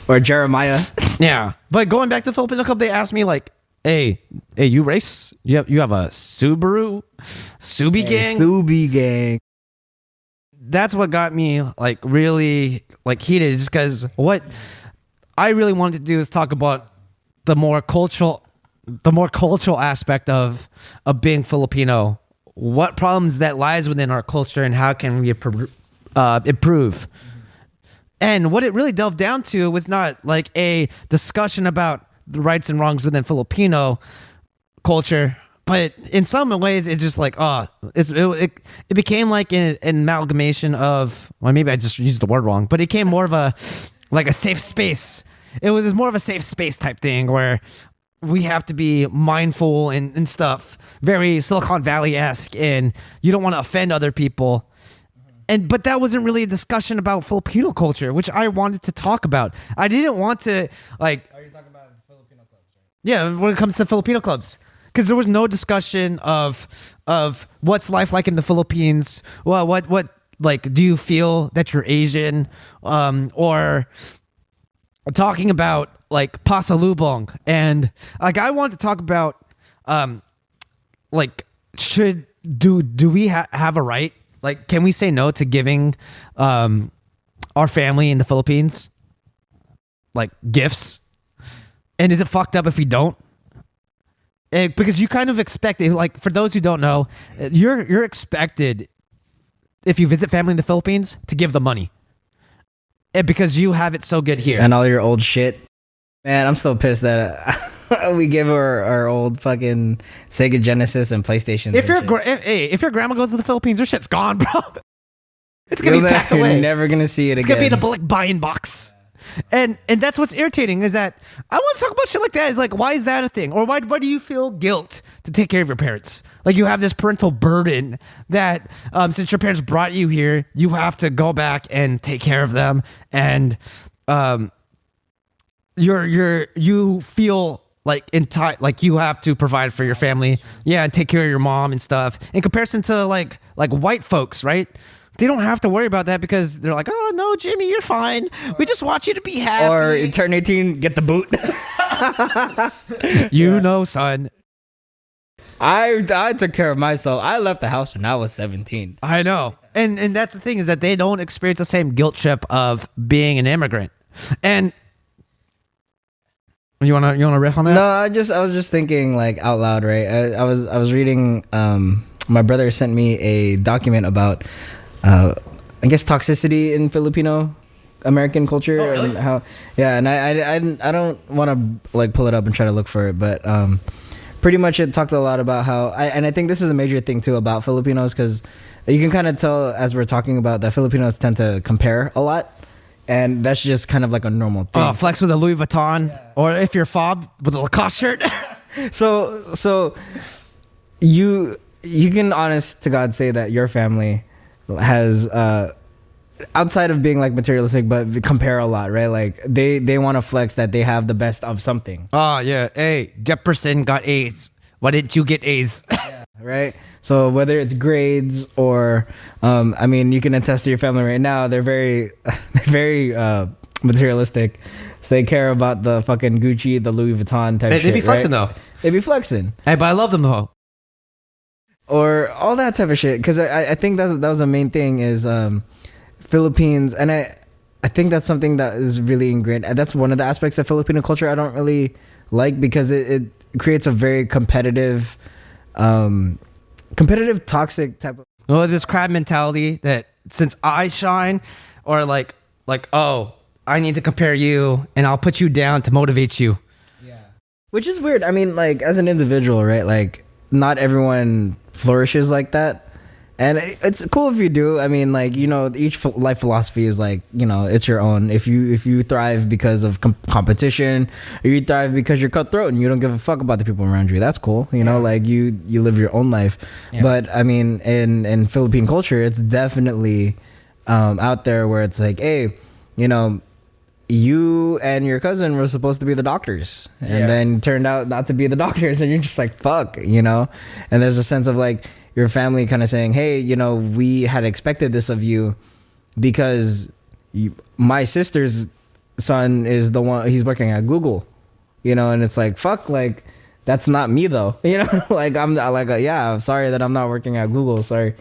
Or Jeremiah.
Yeah. But going back to the Filipino club, they asked me like, hey, you race? You have a Subaru? Subi gang?
Subi gang.
That's what got me like really like heated, just because what I really wanted to do is talk about the more cultural aspect of being Filipino. What problems that lies within our culture and how can we improve? And what it really delved down to was not like a discussion about the rights and wrongs within Filipino culture, but in some ways it's just like, it became like an amalgamation of, well, maybe I just used the word wrong, but it became more of a safe space. It was more of a safe space type thing where we have to be mindful and stuff, very Silicon Valley-esque, and you don't want to offend other people. But that wasn't really a discussion about Filipino culture, which I wanted to talk about. I didn't want to like. Are you talking about Filipino clubs? Right? Yeah, when it comes to Filipino clubs, because there was no discussion of what's life like in the Philippines. Well, what like do you feel that you're Asian, or talking about like pasalubong, and like I wanted to talk about like do we have a right? Like, can we say no to giving our family in the Philippines like gifts? And is it fucked up if we don't? Because you kind of expect it. Like, for those who don't know, you're expected, if you visit family in the Philippines, to give them money. Because you have it so good here.
And all your old shit. Man, I'm still pissed that we give our old fucking Sega Genesis and PlayStation.
If your grandma goes to the Philippines, her shit's gone, bro. It's gonna be packed away.
You're never gonna see it again.
It's gonna be in a bullet buying box. And that's what's irritating is that I want to talk about shit like that. Is like, why is that a thing? Or why do you feel guilt to take care of your parents? Like, you have this parental burden that since your parents brought you here, you have to go back and take care of them, and you feel like like you have to provide for your family, and take care of your mom and stuff. In comparison to like white folks, right? They don't have to worry about that because they're like, "Oh no, Jimmy, you're fine. We just want you to be happy."
Or you turn 18, get the boot.
Son.
I took care of myself. I left the house when I was 17.
I know, and that's the thing, is that they don't experience the same guilt trip of being an immigrant, and You wanna riff on that?
No, I was just thinking like out loud, right? I was reading. My brother sent me a document about, I guess, toxicity in Filipino American culture.
Oh, really?
And how, yeah, and I don't want to like pull it up and try to look for it, but pretty much it talked a lot about how, and I think this is a major thing too about Filipinos, because you can kind of tell as we're talking about that Filipinos tend to compare a lot. And that's just kind of like a normal thing.
Oh, flex with a Louis Vuitton, or if you're fob with a Lacoste shirt.
So you can honest to God say that your family has outside of being like materialistic, but they compare a lot, right? Like they want to flex that they have the best of something.
Oh yeah, hey, Jefferson got A's. Why didn't you get A's?
Yeah, right. So whether it's grades or, I mean, you can attest to your family right now. They're very, very materialistic. So they care about the fucking Gucci, the Louis Vuitton type shit.
They be flexing
right?
though.
They be flexing.
Hey, but I love them though.
Or all that type of shit. Because I think that was the main thing is Philippines. And I think that's something that is really ingrained. That's one of the aspects of Filipino culture I don't really like, because it creates a very competitive toxic type of.
Well, this crab mentality that since I shine, or like oh, I need to compare you and I'll put you down to motivate you.
Yeah. Which is weird. I mean, like as an individual, right? Like not everyone flourishes like that. And it's cool if you do. I mean, like, you know, each life philosophy is like, you know, it's your own. If you thrive because of competition, or you thrive because you're cutthroat and you don't give a fuck about the people around you, that's cool. You know, like you live your own life. Yeah. But I mean, in Philippine culture, it's definitely out there where it's like, hey, you know, you and your cousin were supposed to be the doctors, and then turned out not to be the doctors, and you're just like, fuck, you know. And there's a sense of like your family kind of saying, hey, you know, we had expected this of you because my sister's son is the one, he's working at Google, you know. And it's like, fuck, like that's not me though, you know. Like I'm like, yeah, I'm sorry that I'm not working at Google, sorry,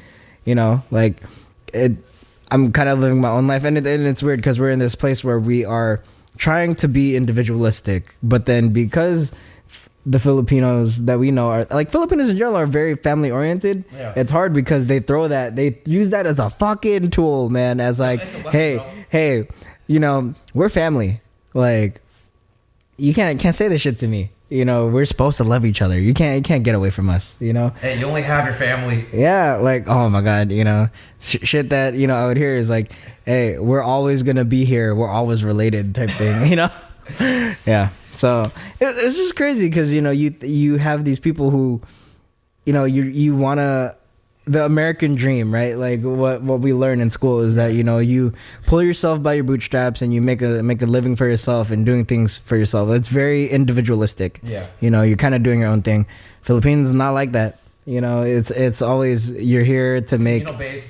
you know. Like I'm kind of living my own life, and it's weird because we're in this place where we are trying to be individualistic, but then because the Filipinos that we know are like, Filipinos in general are very family oriented. Yeah. It's hard because they use that as a fucking tool, man. As like, hey, you know, we're family. Like, you can't say this shit to me. You know, we're supposed to love each other. You can't get away from us. You know.
Hey, you only have your family.
Yeah, like, oh my god, you know, shit that, you know, I would hear is like, hey, we're always gonna be here. We're always related type thing. You know. Yeah. So it's just crazy because, you know, you have these people who, you know, you want to, the American dream, right? Like what we learn in school is that, you know, you pull yourself by your bootstraps and you make a living for yourself and doing things for yourself. It's very individualistic. Yeah. You know, you're kind of doing your own thing. Philippines is not like that. You know, it's always, you're here to make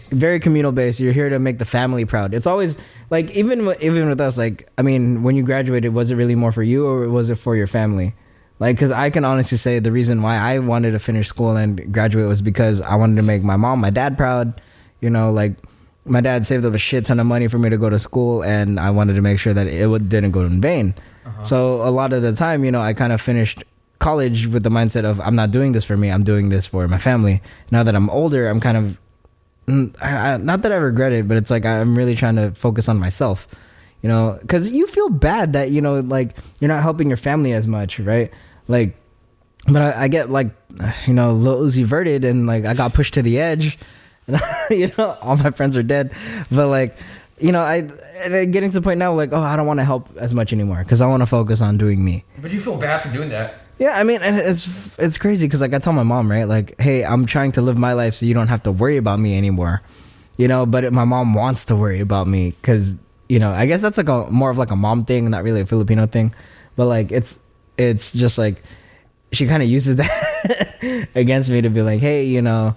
very communal based. You're here to make the family proud. It's always like, even with us, like, I mean, when you graduated, was it really more for you or was it for your family? Like, because I can honestly say the reason why I wanted to finish school and graduate was because I wanted to make my mom, my dad proud. You know, like my dad saved up a shit ton of money for me to go to school, and I wanted to make sure that it didn't go in vain. So a lot of the time, you know, I kind of finished college with the mindset of, I'm not doing this for me, I'm doing this for my family. Now that I'm older, I'm kind of, not that I regret it, but it's like I'm really trying to focus on myself, you know, because you feel bad that, you know, like you're not helping your family as much, right? Like, but I get like, you know, Lil Uzi Verted, and like I got pushed to the edge, and you know, all my friends are dead. But like, you know, I'm getting to the point now, like, oh, I don't want to help as much anymore because I want to focus on doing me.
But you feel bad for doing that.
Yeah, I mean, and it's crazy because like I tell my mom, right, like, hey, I'm trying to live my life so you don't have to worry about me anymore, you know. But my mom wants to worry about me because, you know, I guess that's like more of like a mom thing, not really a Filipino thing, but like it's just like she kind of uses that against me to be like, hey, you know,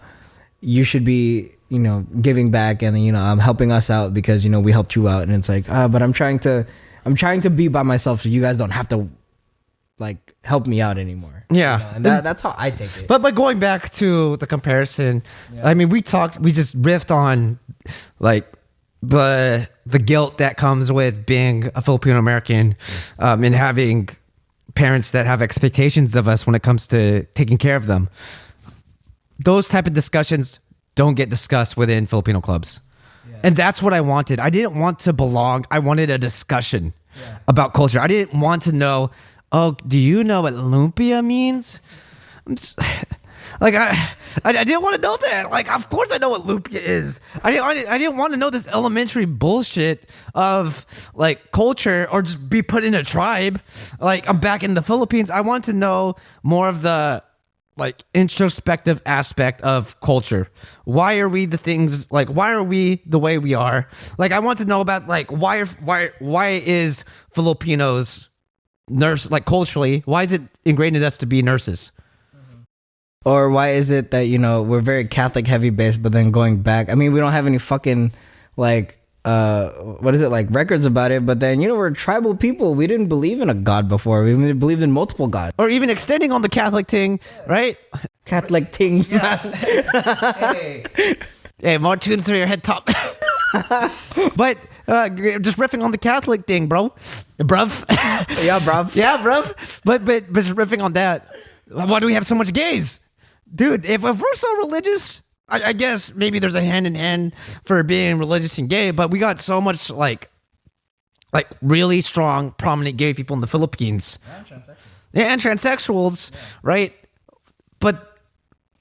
you should be, you know, giving back, and you know, I'm helping us out because, you know, we helped you out. And it's like, but I'm trying to be by myself so you guys don't have to like help me out anymore.
Yeah.
You know? And that's how I take it.
But going back to the comparison, yeah. I mean, we just riffed on like the guilt that comes with being a Filipino American, and having parents that have expectations of us when it comes to taking care of them. Those type of discussions don't get discussed within Filipino clubs. Yeah. And that's what I wanted. I didn't want to belong. I wanted a discussion about culture. I didn't want to know, oh, do you know what lumpia means? Like I didn't want to know that. Like, of course I know what lumpia is. I didn't want to know this elementary bullshit of like culture or just be put in a tribe. Like, I'm back in the Philippines. I want to know more of the like introspective aspect of culture. Why are we the things, like why are we the way we are? Like, I want to know about like why is Filipinos nurse, like culturally, why is it ingrained in us to be nurses?
Or why is it that, you know, we're very Catholic heavy based, but then going back, I mean, we don't have any fucking like what is it, like records about it, but then, you know, we're tribal people. We didn't believe in a god before. We believed in multiple gods.
Or even extending on the Catholic thing, right?
Catholic thing.
Yeah. Hey, more tunes for your head top. But just riffing on the Catholic thing, bruv.
Yeah, bruv.
Yeah, bruv. But just riffing on that. Why do we have so much gays? Dude, if we're so religious, I guess maybe there's a hand in hand for being religious and gay, but we got so much like really strong, prominent gay people in the Philippines. And transsexuals. Yeah, and transsexuals, right? But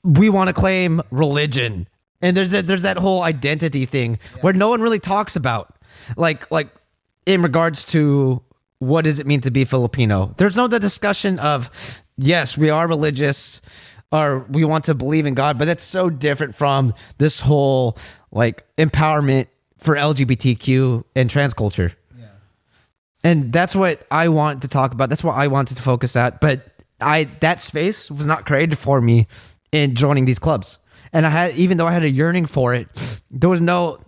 we want to claim religion. And there's that whole identity thing where no one really talks about. Like in regards to what does it mean to be Filipino? There's no discussion of, yes, we are religious, or we want to believe in God, but that's so different from this whole like empowerment for LGBTQ and trans culture. Yeah. And that's what I want to talk about. That's what I wanted to focus at. But that space was not created for me in joining these clubs. And even though I had a yearning for it, there was no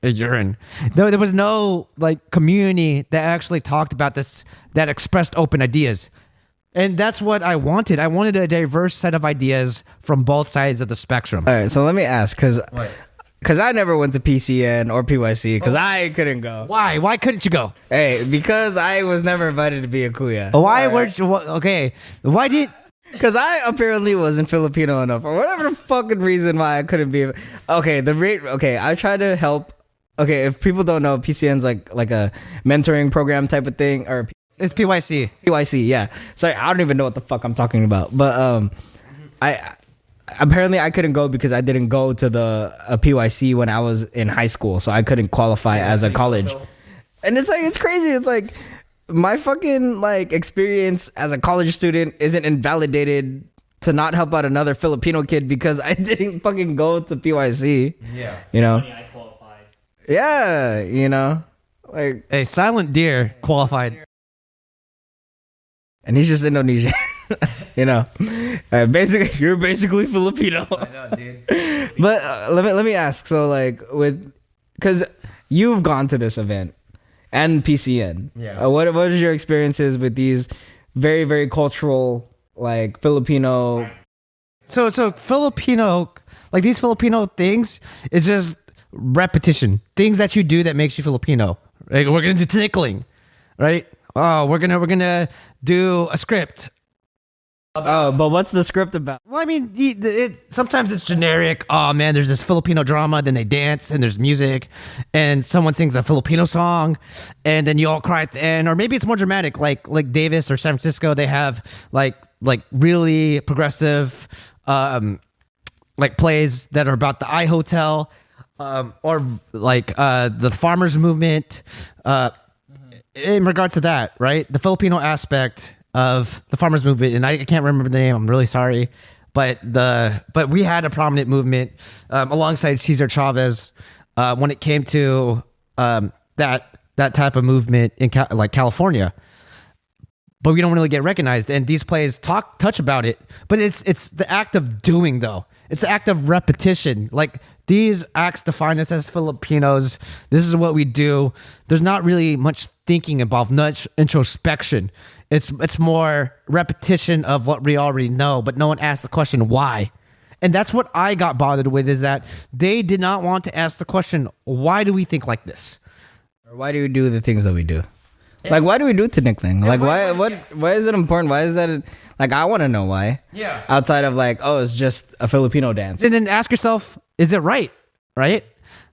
there was no like community that actually talked about this, that expressed open ideas. And that's what I wanted. I wanted a diverse set of ideas from both sides of the spectrum.
All right, so let me ask, because I never went to PCN or PYC because I couldn't go.
Why? Why couldn't you go?
Hey, because I was never invited to be a kuya.
Why weren't you? Okay, why did?
Because I apparently wasn't Filipino enough, or whatever the fucking reason why I couldn't be. Okay, I tried to help. Okay, if people don't know, PCN's like a mentoring program type of thing, or
it's PYC.
PYC, yeah. Sorry, I don't even know what the fuck I'm talking about. But I apparently I couldn't go because I didn't go to the PYC when I was in high school, so I couldn't qualify as a college. And it's like, it's crazy. It's like my fucking like experience as a college student isn't invalidated to not help out another Filipino kid because I didn't fucking go to PYC. Yeah, you know.
I qualified.
Yeah, you know, like
a Silent Deer qualified.
And he's just Indonesian, you know. Basically, you're basically Filipino. I know, dude. But let me ask. So, like, because you've gone to this event and PCN. Yeah. What is your experiences with these very, very cultural, like Filipino?
So Filipino, like these Filipino things, is just repetition. Things that you do that makes you Filipino. Like, we're gonna do tickling, right? Oh, we're gonna do a script.
Oh, but what's the script about?
Well, I mean, sometimes it's generic. Oh man, there's this Filipino drama, then they dance, and there's music, and someone sings a Filipino song, and then you all cry at the end. Or maybe it's more dramatic, like Davis or San Francisco. They have like really progressive, like plays that are about the I Hotel, or like the farmers movement. In regards to that, right? The Filipino aspect of the farmers movement, and I can't remember the name, I'm really sorry, but we had a prominent movement alongside Cesar Chavez when it came to that type of movement in like California. But we don't really get recognized, and these plays touch about it. But it's the act of doing, though. It's the act of repetition. Like, these acts define us as Filipinos. This is what we do. There's not really much thinking involved, much introspection. It's more repetition of what we already know, but no one asks the question why. And that's what I got bothered with, is that they did not want to ask the question, why do we think like this?
Or why do we do the things that we do? Like, why do we do tinikling? Like,
why-
why is it important? Why is that? Like, I want to know why.
Yeah.
Outside of like, oh, it's just a Filipino dance.
And then ask yourself, is it right? Right?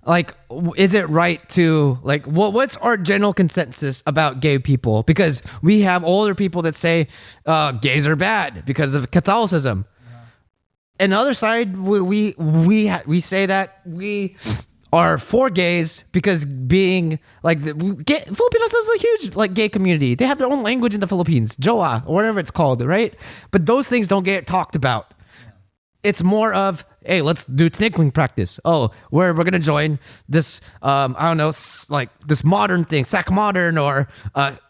Like, is it right to, like, what's our general consensus about gay people? Because we have older people that say gays are bad because of Catholicism. And the other side, we say that we are for gays because being like Filipinos has a huge like gay community. They have their own language in the Philippines, Joa or whatever it's called, right? But those things don't get talked about. It's more of, hey, let's do tinikling practice. Oh, we're gonna join this I don't know, like this modern thing, Sac Modern or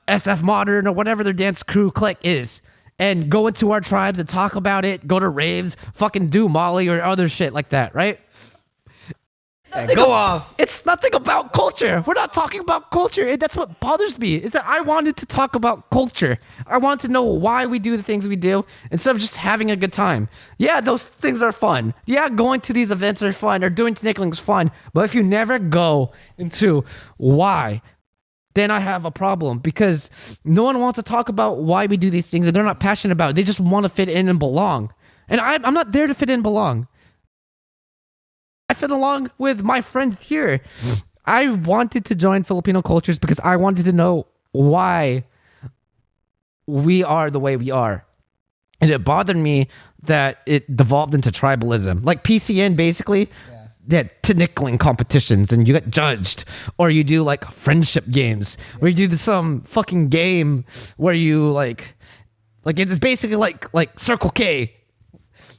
SF Modern or whatever their dance crew clique is. And go into our tribes and talk about it, go to raves, fucking do Molly or other shit like that, right?
Go off.
It's nothing about culture. We're not talking about culture. And that's what bothers me, is that I wanted to talk about culture. I wanted to know why we do the things we do instead of just having a good time. Yeah, those things are fun. Yeah, going to these events are fun or doing tinikling is fun. But if you never go into why, then I have a problem, because no one wants to talk about why we do these things and they're not passionate about it. They just want to fit in and belong. And I'm not there to fit in and belong. I fit along with my friends here. I wanted to join Filipino cultures because I wanted to know why we are the way we are. And it bothered me that it devolved into tribalism. Like PCN, basically, they had tinikling competitions and you got judged. Or you do like friendship games where you do some fucking game where you like it's basically like Circle K.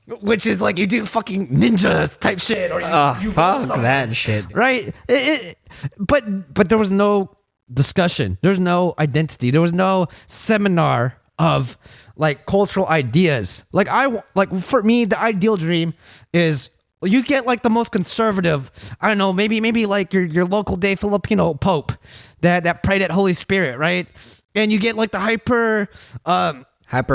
Which is like you do fucking ninja type shit, or you
fuck that shit,
right? But there was no discussion. There's no identity. There was no seminar of like cultural ideas. Like for me, the ideal dream is you get like the most conservative. I don't know, maybe like your local day Filipino Pope that prayed at Holy Spirit, right? And you get like the hyper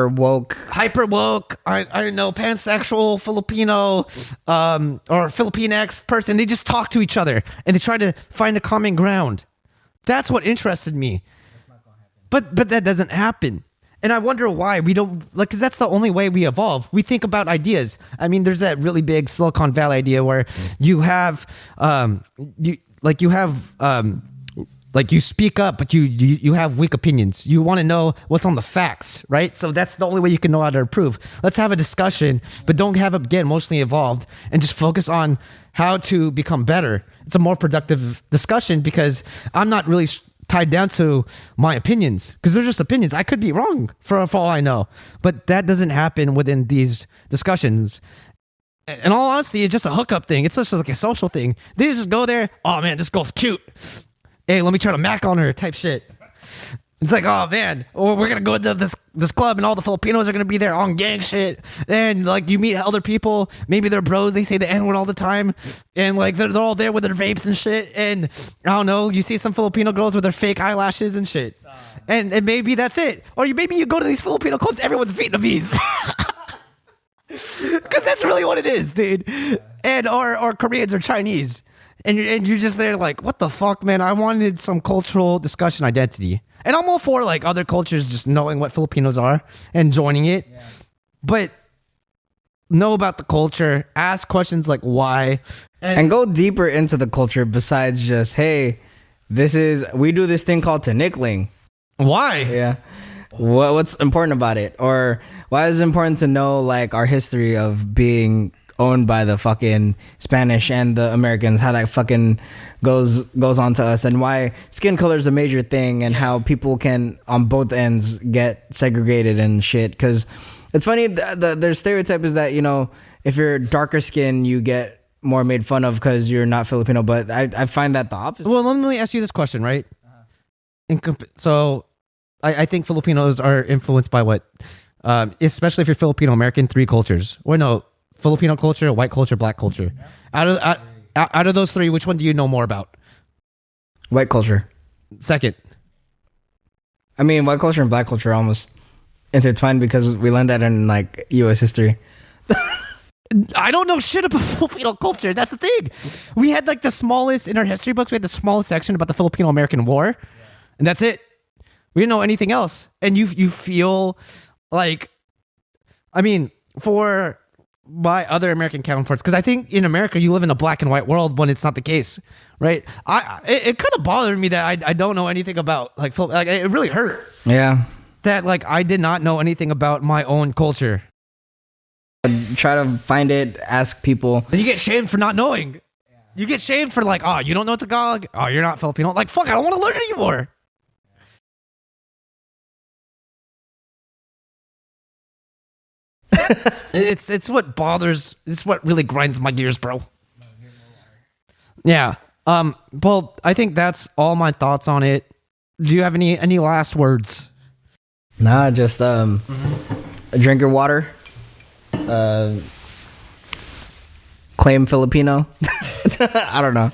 woke,
I don't know, pansexual Filipino or Filipinx person. They just talk to each other and they try to find a common ground. That's what interested me. That's not gonna happen. But that doesn't happen. And I wonder why we don't, like, because that's the only way we evolve. We think about ideas. I mean, there's that really big Silicon Valley idea where you have you speak up, but you have weak opinions. You want to know what's on the facts, right? So that's the only way you can know how to improve. Let's have a discussion, but don't have it get emotionally involved and just focus on how to become better. It's a more productive discussion because I'm not really tied down to my opinions because they're just opinions. I could be wrong for all I know, but that doesn't happen within these discussions. In all honesty, it's just a hookup thing. It's just like a social thing. They just go there. Oh man, this girl's cute. Hey, let me try to mac on her type shit. It's like, oh man, we're gonna go to this club and all the Filipinos are gonna be there on gang shit. And like you meet other people, maybe they're bros, they say the N-word all the time, and like they're all there with their vapes and shit. And I don't know, you see some Filipino girls with their fake eyelashes and shit, and maybe that's it. Or maybe you go to these Filipino clubs, everyone's Vietnamese. Because that's really what it is, dude. And or Koreans or Chinese. And you're just there like, what the fuck, man? I wanted some cultural discussion identity. And I'm all for like other cultures just knowing what Filipinos are and joining it. Yeah. But know about the culture, ask questions like why.
And go deeper into the culture besides just, hey, we do this thing called tinikling.
Why?
Yeah. What's important about it? Or why is it important to know like our history of being owned by the fucking Spanish and the Americans, how that fucking goes on to us, and why skin color is a major thing, and how people can on both ends get segregated and shit. Because it's funny, their stereotype is that, you know, if you're darker skin, you get more made fun of because you're not Filipino, but I find that the opposite.
Well, let me ask you this question, right? So I think Filipinos are influenced by what, especially if you're Filipino American, three cultures. Or no, Filipino culture, white culture, black culture. Out of those three, which one do you know more about?
White culture.
Second.
I mean, white culture and black culture are almost intertwined because we learned that in like U.S. history.
I don't know shit about Filipino culture. That's the thing. We had like the smallest, in our history books, we had the smallest section about the Filipino-American War. And that's it. We didn't know anything else. And you feel like, I mean, for my other American counterparts, because I think in America you live in a black and white world when it's not the case, right? It kind of bothered me that I don't know anything about like it really hurt.
Yeah.
That like I did not know anything about my own culture.
Try to find it, ask people.
Then you get shamed for not knowing. You get shamed for like, oh, you don't know Tagalog? Oh, you're not Filipino. Like, fuck, I don't want to learn anymore. It's what bothers. It's what really grinds my gears, bro. Yeah. Well, I think that's all my thoughts on it. Do you have any last words?
Nah, just drink your water. Claim Filipino. I don't know.